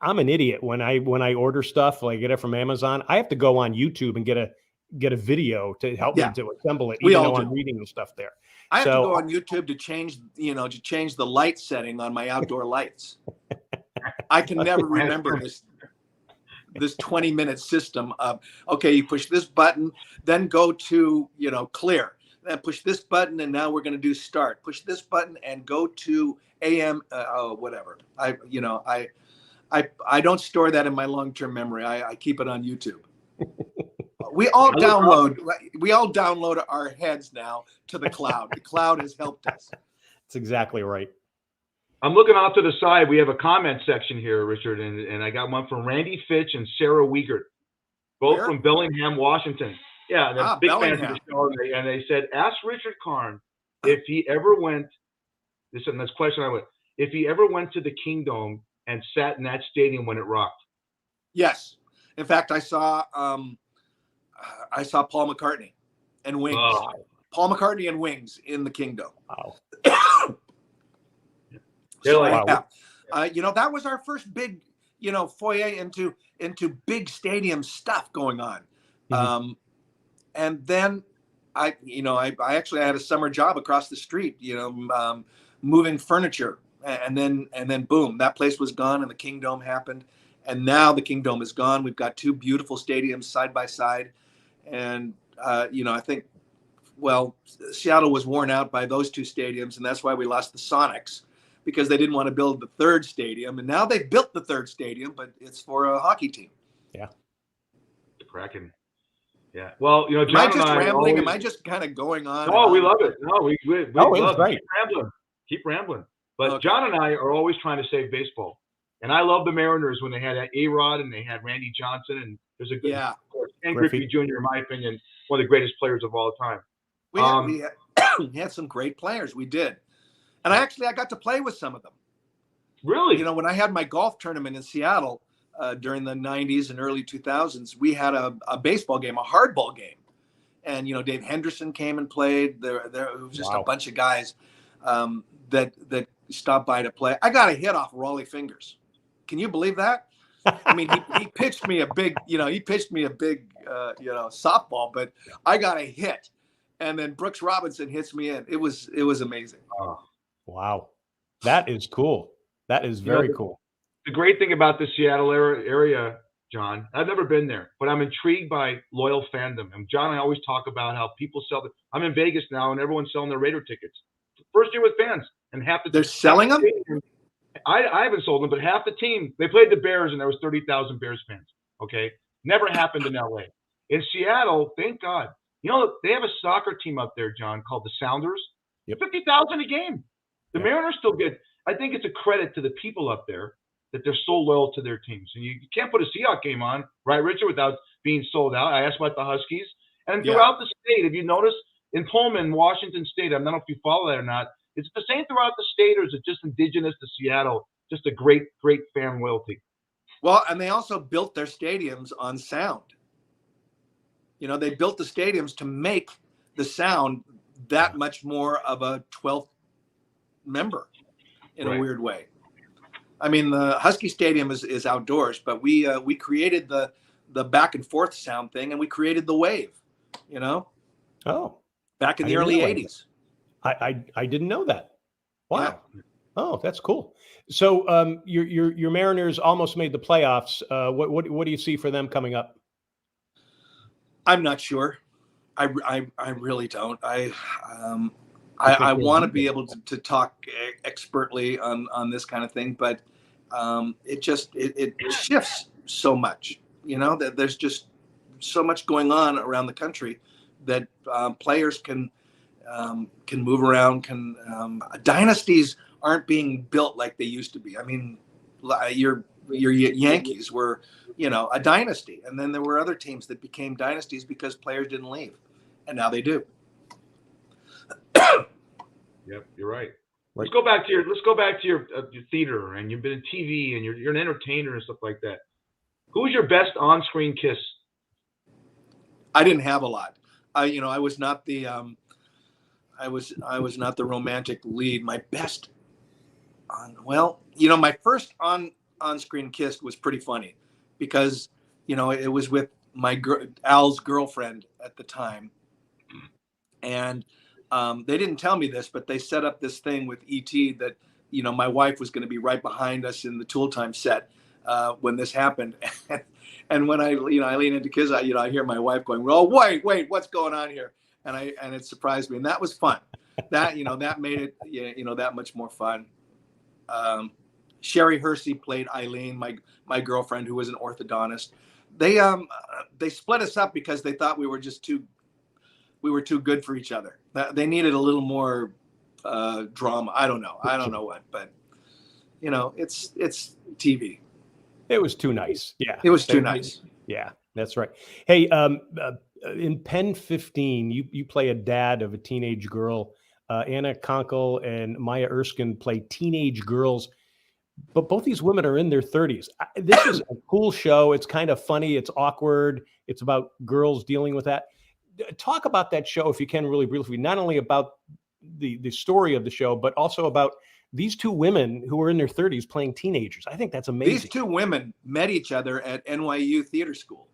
B: I'm an idiot when I order stuff, like get it from Amazon. I have to go on YouTube and get a video to help me to assemble it, even though I'm reading the stuff there.
F: I have to go on YouTube to change the light setting on my outdoor lights. I can never remember this 20-minute system of, okay, you push this button, then go to, clear, then push this button, and now we're going to do start. Push this button and go to AM, whatever. I don't store that in my long-term memory. I keep it on YouTube. We all download our heads now to the cloud. The cloud has helped us.
B: That's exactly right.
A: I'm looking off to the side. We have a comment section here, Richard, and I got one from Randy Fitch and Sarah Wiegert, both from Bellingham, Washington. Yeah, they're big fans of the show, and they said, ask Richard Karn if he ever went. This question if he ever went to the Kingdome and sat in that stadium when it rocked.
F: Yes, in fact, I saw Paul McCartney and Wings. Oh. Paul McCartney and Wings in the Kingdome.
B: Wow.
F: So, that was our first big, foyer into big stadium stuff going on. And then I actually had a summer job across the street, moving furniture, and then boom, that place was gone and the Kingdome happened. And now the Kingdome is gone. We've got two beautiful stadiums side by side. And, I think, Seattle was worn out by those two stadiums, and that's why we lost the Sonics, because they didn't want to build the third stadium. And now they built the third stadium, but it's for a hockey team.
B: Yeah.
A: The Kraken. Yeah. Well, John,
F: am I just rambling? Am I just kind of going on?
A: No, we love it. No, we love
B: it.
A: Keep rambling. But okay. John and I are always trying to save baseball. And I love the Mariners when they had A-Rod and they had Randy Johnson. And there's a good, of course, Ken Griffey Jr., in my opinion, one of the greatest players of all time.
F: We had some great players. We did. And I got to play with some of them.
A: Really?
F: When I had my golf tournament in Seattle during the 90s and early 2000s, we had a baseball game, a hardball game. And, Dave Henderson came and played. There was just a bunch of guys that stopped by to play. I got a hit off Rollie Fingers. Can you believe that? I mean, he pitched me a big, softball, but I got a hit. And then Brooks Robinson hits me in. It was amazing.
B: Oh, wow. That is cool. That is very cool.
A: The great thing about the Seattle area, John, I've never been there, but I'm intrigued by loyal fandom. And John, I always talk about how people sell. I'm in Vegas now, and everyone's selling their Raider tickets. First year with fans, and
F: They're selling them.
A: I haven't sold them, but half the team, they played the Bears, and there was 30,000 Bears fans. Okay, never happened in LA. In Seattle, thank God. You know, they have a soccer team up there, John, called the Sounders.
B: Yep.
A: 50,000 a game. The
B: Yep.
A: Mariners still get. I think it's a credit to the people up there that they're so loyal to their teams. And you can't put a Seahawks game on, right, Richard, without being sold out. I asked about the Huskies. And throughout the state, if you notice, in Pullman, Washington State, I don't know if you follow that or not, it's the same throughout the state, or is it just indigenous to Seattle? Just a great, great fan loyalty.
F: Well, and they also built their stadiums on sound. You know, they built the stadiums to make the sound that much more of a 12th member in a weird way. I mean, the Husky Stadium is outdoors, but we created the back and forth sound thing, and we created the wave, you know?
B: Oh.
F: Back in the early 80s.
B: I didn't know that. Wow.
F: Yeah.
B: Oh, that's cool. So your Mariners almost made the playoffs. What do you see for them coming up?
F: I'm not sure. I really don't. I want to be able to talk expertly on this kind of thing, but it shifts so much, you know, that there's just so much going on around the country that players can move around. Dynasties aren't being built like they used to be. I mean, your Yankees were, you know, a dynasty, and then there were other teams that became dynasties because players didn't leave, and now they do.
A: Yep, you're right. Let's go back to your theater, and you've been in TV, and you're an entertainer and stuff like that. Who's your best on-screen kiss?
F: I didn't have a lot. I was not the I was not the romantic lead. My best my first on-screen kiss was pretty funny because, you know, it was with Al's girlfriend at the time, and they didn't tell me this, but they set up this thing with ET that, you know, my wife was going to be right behind us in the Tool Time set when this happened. And when I lean into kiss, I hear my wife going, "Well, wait, what's going on here?" And it surprised me, and that was fun. That that made it that much more fun. Sherry Hersey played Eileen, my girlfriend, who was an orthodontist. They split us up because they thought we were too good for each other. They needed a little more drama. I don't know what, but you know, it's TV.
B: It was too nice. Yeah.
F: It was too nice.
B: Yeah, that's right. Hey, in Pen 15, you play a dad of a teenage girl. Anna Conkle and Maya Erskine play teenage girls, but both these women are in their 30s. This is a cool show. It's kind of funny. It's awkward. It's about girls dealing with that. Talk about that show, if you can, really briefly, not only about the story of the show, but also about these two women who are in their 30s playing teenagers. I think that's amazing.
F: These two women met each other at NYU Theater School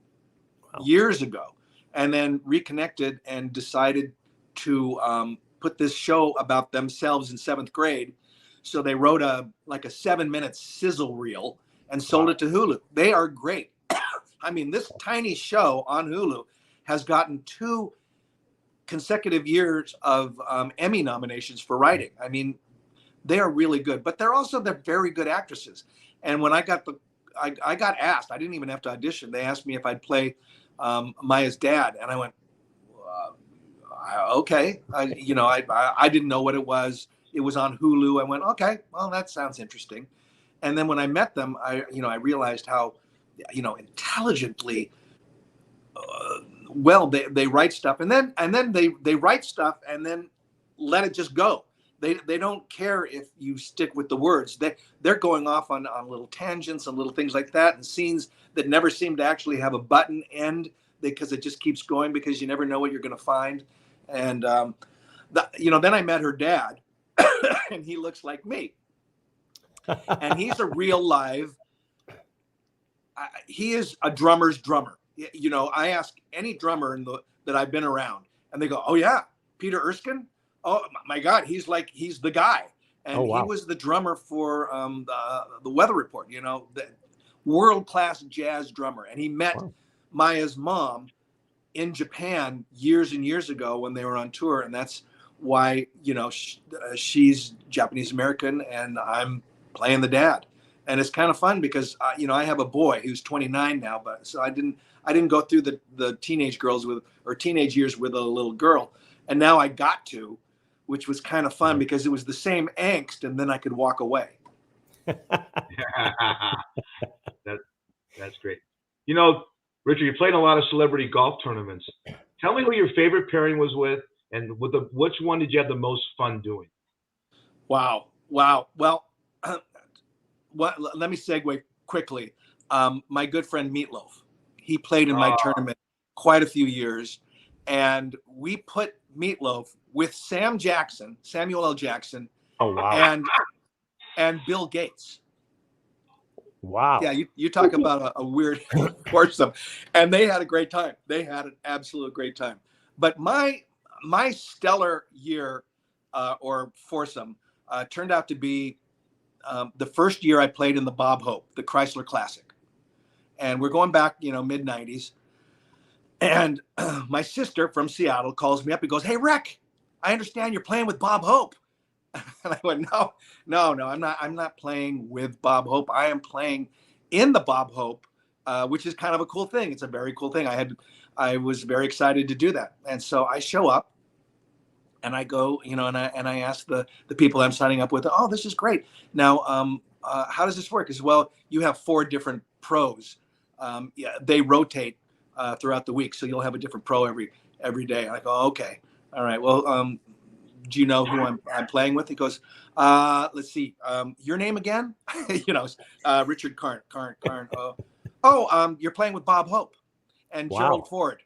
F: years ago, and then reconnected and decided to put this show about themselves in 7th grade. So they wrote a 7-minute sizzle reel and sold it to Hulu. They are great. I mean, this tiny show on Hulu has gotten 2 consecutive years of Emmy nominations for writing. I mean, they are really good, but they're very good actresses. And when I got asked, I didn't even have to audition. They asked me if I'd play Maya's dad, and I went, okay. I didn't know what it was. It was on Hulu. I went, okay, well, that sounds interesting. And then when I met them, I realized how, intelligently well they write stuff, and then they write stuff and then let it just go. They don't care if you stick with the words. They're going off on little tangents and little things like that, and scenes that never seem to actually have a button end because it just keeps going because you never know what you're going to find. And then I met her dad, and he looks like me, and he's a real live. He is a drummer's drummer. You know, I ask any drummer that I've been around, and they go, "Oh yeah, Peter Erskine. Oh my God, he's the guy." and
B: Oh, wow.
F: he was the drummer for the Weather Report. You know, the world-class jazz drummer, and he met Maya's mom in Japan years and years ago when they were on tour, and that's why, you know, she's Japanese American and I'm playing the dad. And it's kind of fun because you know, I have a boy who's 29 now, but so I didn't go through the teenage years with a little girl, and now I got to, which was kind of fun because it was the same angst, and then I could walk away.
A: That's great. You know, Richard, you played in a lot of celebrity golf tournaments. Tell me who your favorite pairing was with, and which one did you have the most fun doing?
F: Wow. Well, let me segue quickly. My good friend Meatloaf, he played in my tournament quite a few years, and we put Meatloaf with Samuel L. Jackson,
B: Oh, wow.
F: and Bill Gates.
B: Wow.
F: Yeah, you talk about a weird foursome, and they had a great time. They had an absolute great time. But my stellar year or foursome turned out to be the first year I played in the Bob Hope, the Chrysler Classic, and we're going back, you know, mid '90s. And my sister from Seattle calls me up and goes, "Hey, Rick, I understand you're playing with Bob Hope." And I went, no, I'm not playing with Bob Hope. I am playing in the Bob Hope, which is kind of a cool thing. It's a very cool thing. I was very excited to do that. And so I show up and I go, you know, and I ask the people I'm signing up with, "Oh, this is great. Now, how does this work?" As well, you have 4 different pros. Yeah, they rotate throughout the week. So you'll have a different pro every day. I go, "Okay. All right. Well, do you know who I'm playing with?" He goes, "Let's see. Your name again?" You know, Richard Karn. You're playing with Bob Hope and Gerald Ford.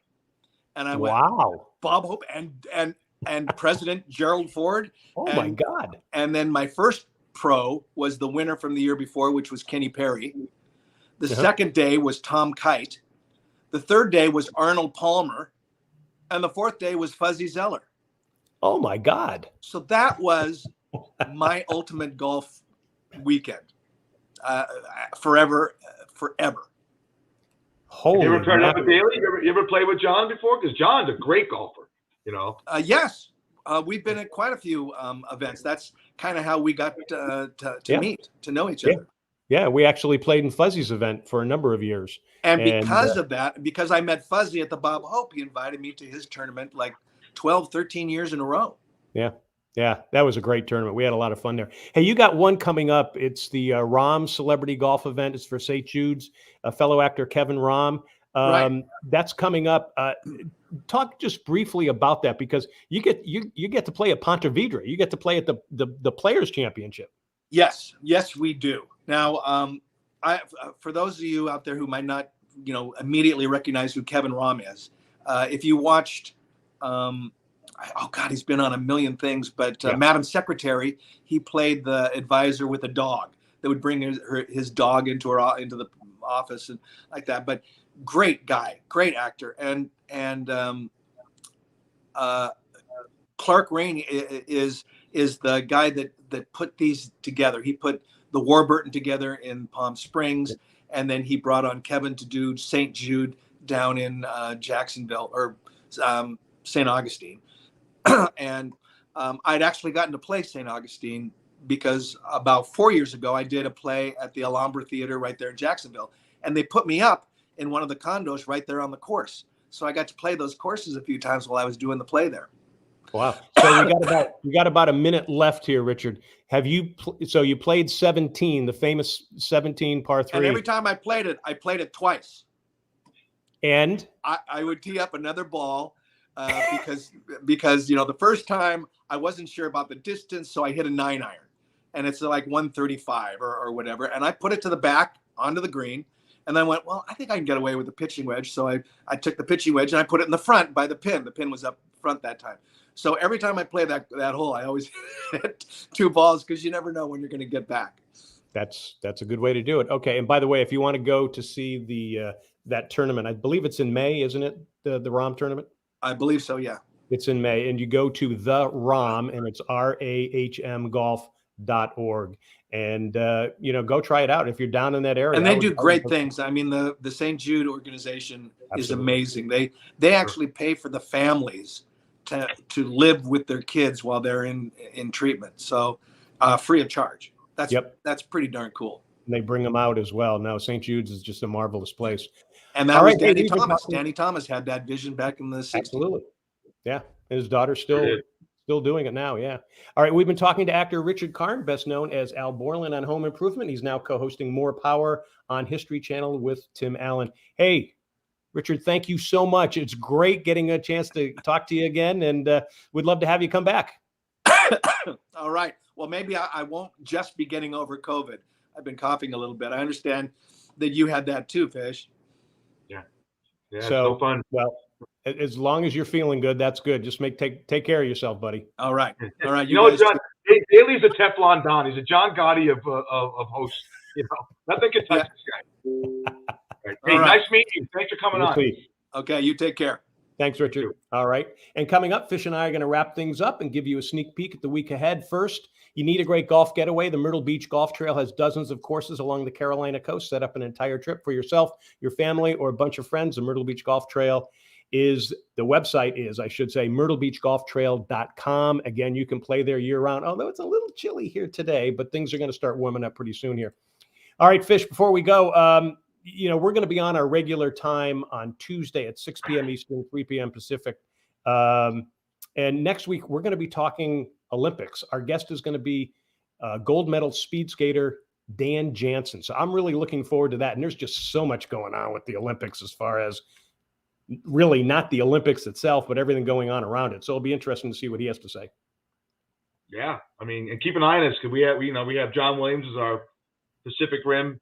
F: And I went,
B: wow.
F: Bob Hope and President Gerald Ford.
B: Oh, my God.
F: And then my first pro was the winner from the year before, which was Kenny Perry. The second day was Tom Kite. The third day was Arnold Palmer. And the fourth day was Fuzzy Zeller.
B: Oh, my God.
F: So that was my ultimate golf weekend. Forever.
B: Holy
A: You ever paired up
B: mackerel.
A: with Daly? You ever played with John before? Because John's a great golfer, you know.
F: Yes. We've been at quite a few events. That's kind of how we got to meet, to know each other.
B: Yeah, we actually played in Fuzzy's event for a number of years.
F: And because of that, because I met Fuzzy at the Bob Hope, he invited me to his tournament like 12, 13 years in a row.
B: Yeah, that was a great tournament. We had a lot of fun there. Hey, you got one coming up. It's the Rahm Celebrity Golf Event. It's for St. Jude's. Fellow actor Kevin Rahm.
F: Right.
B: That's coming up. Talk just briefly about that, because you get to play at Ponte Vedra. You get to play at the Players Championship.
F: Yes, we do. Now, for those of you out there who might not, you know, immediately recognize who Kevin Rahm is, if you watched, he's been on a million things, but Madam Secretary, he played the advisor with a dog that would bring his dog into the office and like that. But great guy, great actor, and Clark Rainey is the guy that put these together. He put the Warburton together in Palm Springs, and then he brought on Kevin to do St. Jude down in Jacksonville or St. Augustine. And I'd actually gotten to play St. Augustine because about 4 years ago, I did a play at the Alhambra Theater right there in Jacksonville. And they put me up in one of the condos right there on the course. So I got to play those courses a few times while I was doing the play there.
B: Wow. So we got about a minute left here, Richard. Have you so you played 17, the famous 17 par 3.
F: And every time I played it twice.
B: And
F: I would tee up another ball because you know, the first time I wasn't sure about the distance, so I hit a 9-iron, and it's like 135 or whatever, and I put it to the back onto the green, and then I went, well, I think I can get away with the pitching wedge, so I took the pitching wedge and I put it in the front by the pin. The pin was up front that time. So every time I play that hole, I always hit 2 balls because you never know when you're going to get back.
B: That's a good way to do it. Okay, and by the way, if you want to go to see the that tournament, I believe it's in May, isn't it? The Rahm tournament.
F: I believe so. Yeah.
B: It's in May, and you go to the Rahm, and it's RAHM And, go try it out if you're down in that area.
F: And they do great things. I mean, the St. Jude organization is amazing. They actually pay for the families to live with their kids while they're in treatment. So free of charge. That's pretty darn cool.
B: And they bring them out as well. No, St. Jude's is just a marvelous place.
F: And that was Danny Thomas. Danny Thomas had that vision back in the 60s.
B: Absolutely. Yeah. And his daughter's still doing it now. Yeah. All right. We've been talking to actor Richard Karn, best known as Al Borland on Home Improvement. He's now co-hosting More Power on History Channel with Tim Allen. Hey, Richard, thank you so much. It's great getting a chance to talk to you again, and we'd love to have you come back.
F: All right. Well, maybe I won't just be getting over COVID. I've been coughing a little bit. I understand that you had that too, Fish.
A: Yeah. So fun.
B: Well, as long as you're feeling good, that's good. Just take care of yourself, buddy.
F: All right. All right.
A: You know what, John? Daly's a Teflon Don. He's a John Gotti of hosts. Nothing can touch this guy. Right. Hey, nice meeting you. Thanks for coming on.
F: Okay, you take care.
B: Thanks, Richard. All right. And coming up, Fish and I are going to wrap things up and give you a sneak peek at the week ahead. First, you need a great golf getaway. The Myrtle Beach Golf Trail has dozens of courses along the Carolina coast. Set up an entire trip for yourself, your family, or a bunch of friends. The Myrtle Beach Golf Trail myrtlebeachgolftrail.com. Again, you can play there year-round, although it's a little chilly here today, but things are going to start warming up pretty soon here. All right, Fish, before we go, we're going to be on our regular time on Tuesday at 6 p.m. Eastern, 3 p.m. Pacific. And next week, we're going to be talking Olympics. Our guest is going to be gold medal speed skater Dan Jansen. So I'm really looking forward to that. And there's just so much going on with the Olympics as far as really not the Olympics itself, but everything going on around it. So it'll be interesting to see what he has to say.
A: Yeah. I mean, and keep an eye on us because we have John Williams as our Pacific Rim.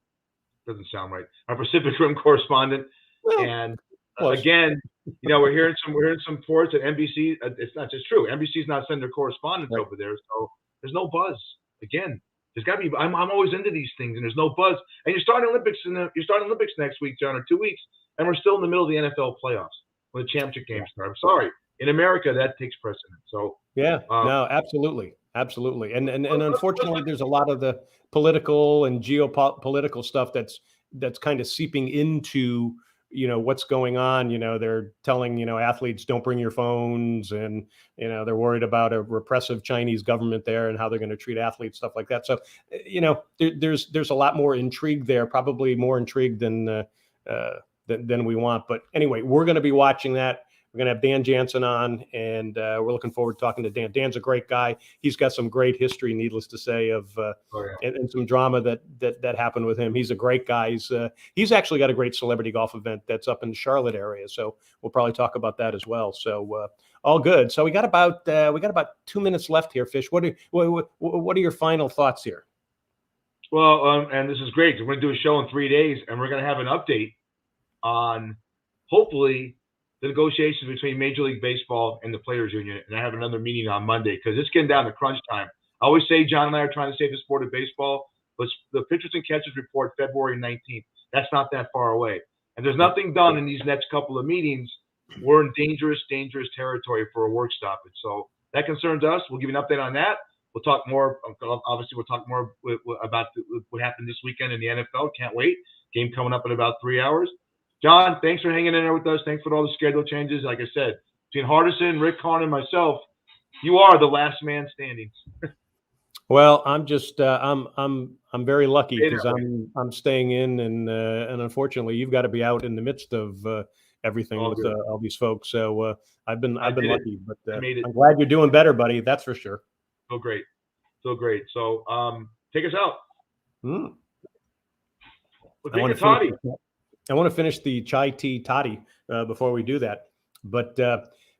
A: Doesn't sound right. Our Pacific Rim correspondent. Well, and again, we're hearing some reports at NBC. It's not just true. NBC's not sending their correspondents over there. So there's no buzz. Again, there's got to be, I'm always into these things and there's no buzz. And you're starting Olympics next week, John, or 2 weeks. And we're still in the middle of the NFL playoffs when the championship games start. I'm sorry. In America, that takes precedent. So
B: no, absolutely. Absolutely. And unfortunately, there's a lot of the political and geopolitical stuff that's kind of seeping into, what's going on. They're telling, athletes don't bring your phones and, they're worried about a repressive Chinese government there and how they're going to treat athletes, stuff like that. So, there's a lot more intrigue there, probably more intrigue than we want. But anyway, we're going to be watching that. We're going to have Dan Jansen on, and we're looking forward to talking to Dan. Dan's a great guy. He's got some great history, needless to say, of and some drama that happened with him. He's a great guy. He's actually got a great celebrity golf event that's up in the Charlotte area, so we'll probably talk about that as well. So all good. So we got about 2 minutes left here, Fish. What are your final thoughts here?
A: Well, and this is great. We're going to do a show in 3 days, and we're going to have an update on hopefully the negotiations between Major League Baseball and the Players Union. And I have another meeting on Monday because it's getting down to crunch time. I always say John and I are trying to save the sport of baseball, but the pitchers and catchers report February 19th. That's not that far away. And there's nothing done in these next couple of meetings. We're in dangerous territory for a work stoppage. So that concerns us. We'll give you an update on that. We'll talk more. Obviously, we'll talk more about what happened this weekend in the NFL. Can't wait. Game coming up in about 3 hours. John, thanks for hanging in there with us. Thanks for all the schedule changes. Like I said, between Hardison, Rick Karn, and myself, you are the last man standing.
B: Well, I'm just I'm very lucky because I'm staying in, and unfortunately, you've got to be out in the midst of everything with all these folks. So I've been lucky, but I'm glad you're doing better, buddy. That's for sure.
A: So great. So take us out.
B: Well, I want to finish the chai tea toddy before we do that. But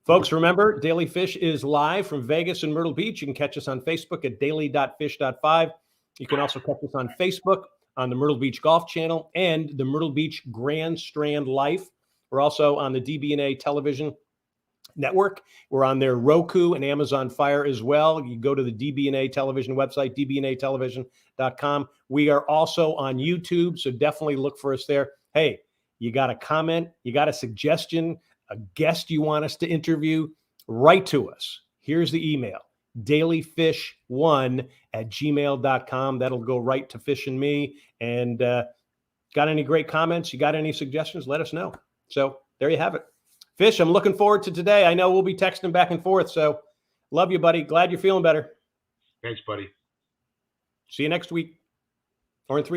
B: folks, remember, Daily Fish is live from Vegas and Myrtle Beach. You can catch us on Facebook at daily.fish.5. You can also catch us on Facebook on the Myrtle Beach Golf Channel and the Myrtle Beach Grand Strand Life. We're also on the DB&A Television Network. We're on their Roku and Amazon Fire as well. You go to the DB&A Television website, dbnatelevision.com. We are also on YouTube, so definitely look for us there. Hey, you got a comment, you got a suggestion, a guest you want us to interview, write to us. Here's the email, dalyfish1@gmail.com. That'll go right to Fish and me. And got any great comments? You got any suggestions? Let us know. So there you have it. Fish, I'm looking forward to today. I know we'll be texting back and forth. So love you, buddy. Glad you're feeling better.
A: Thanks, buddy.
B: See you next week or in 3 days.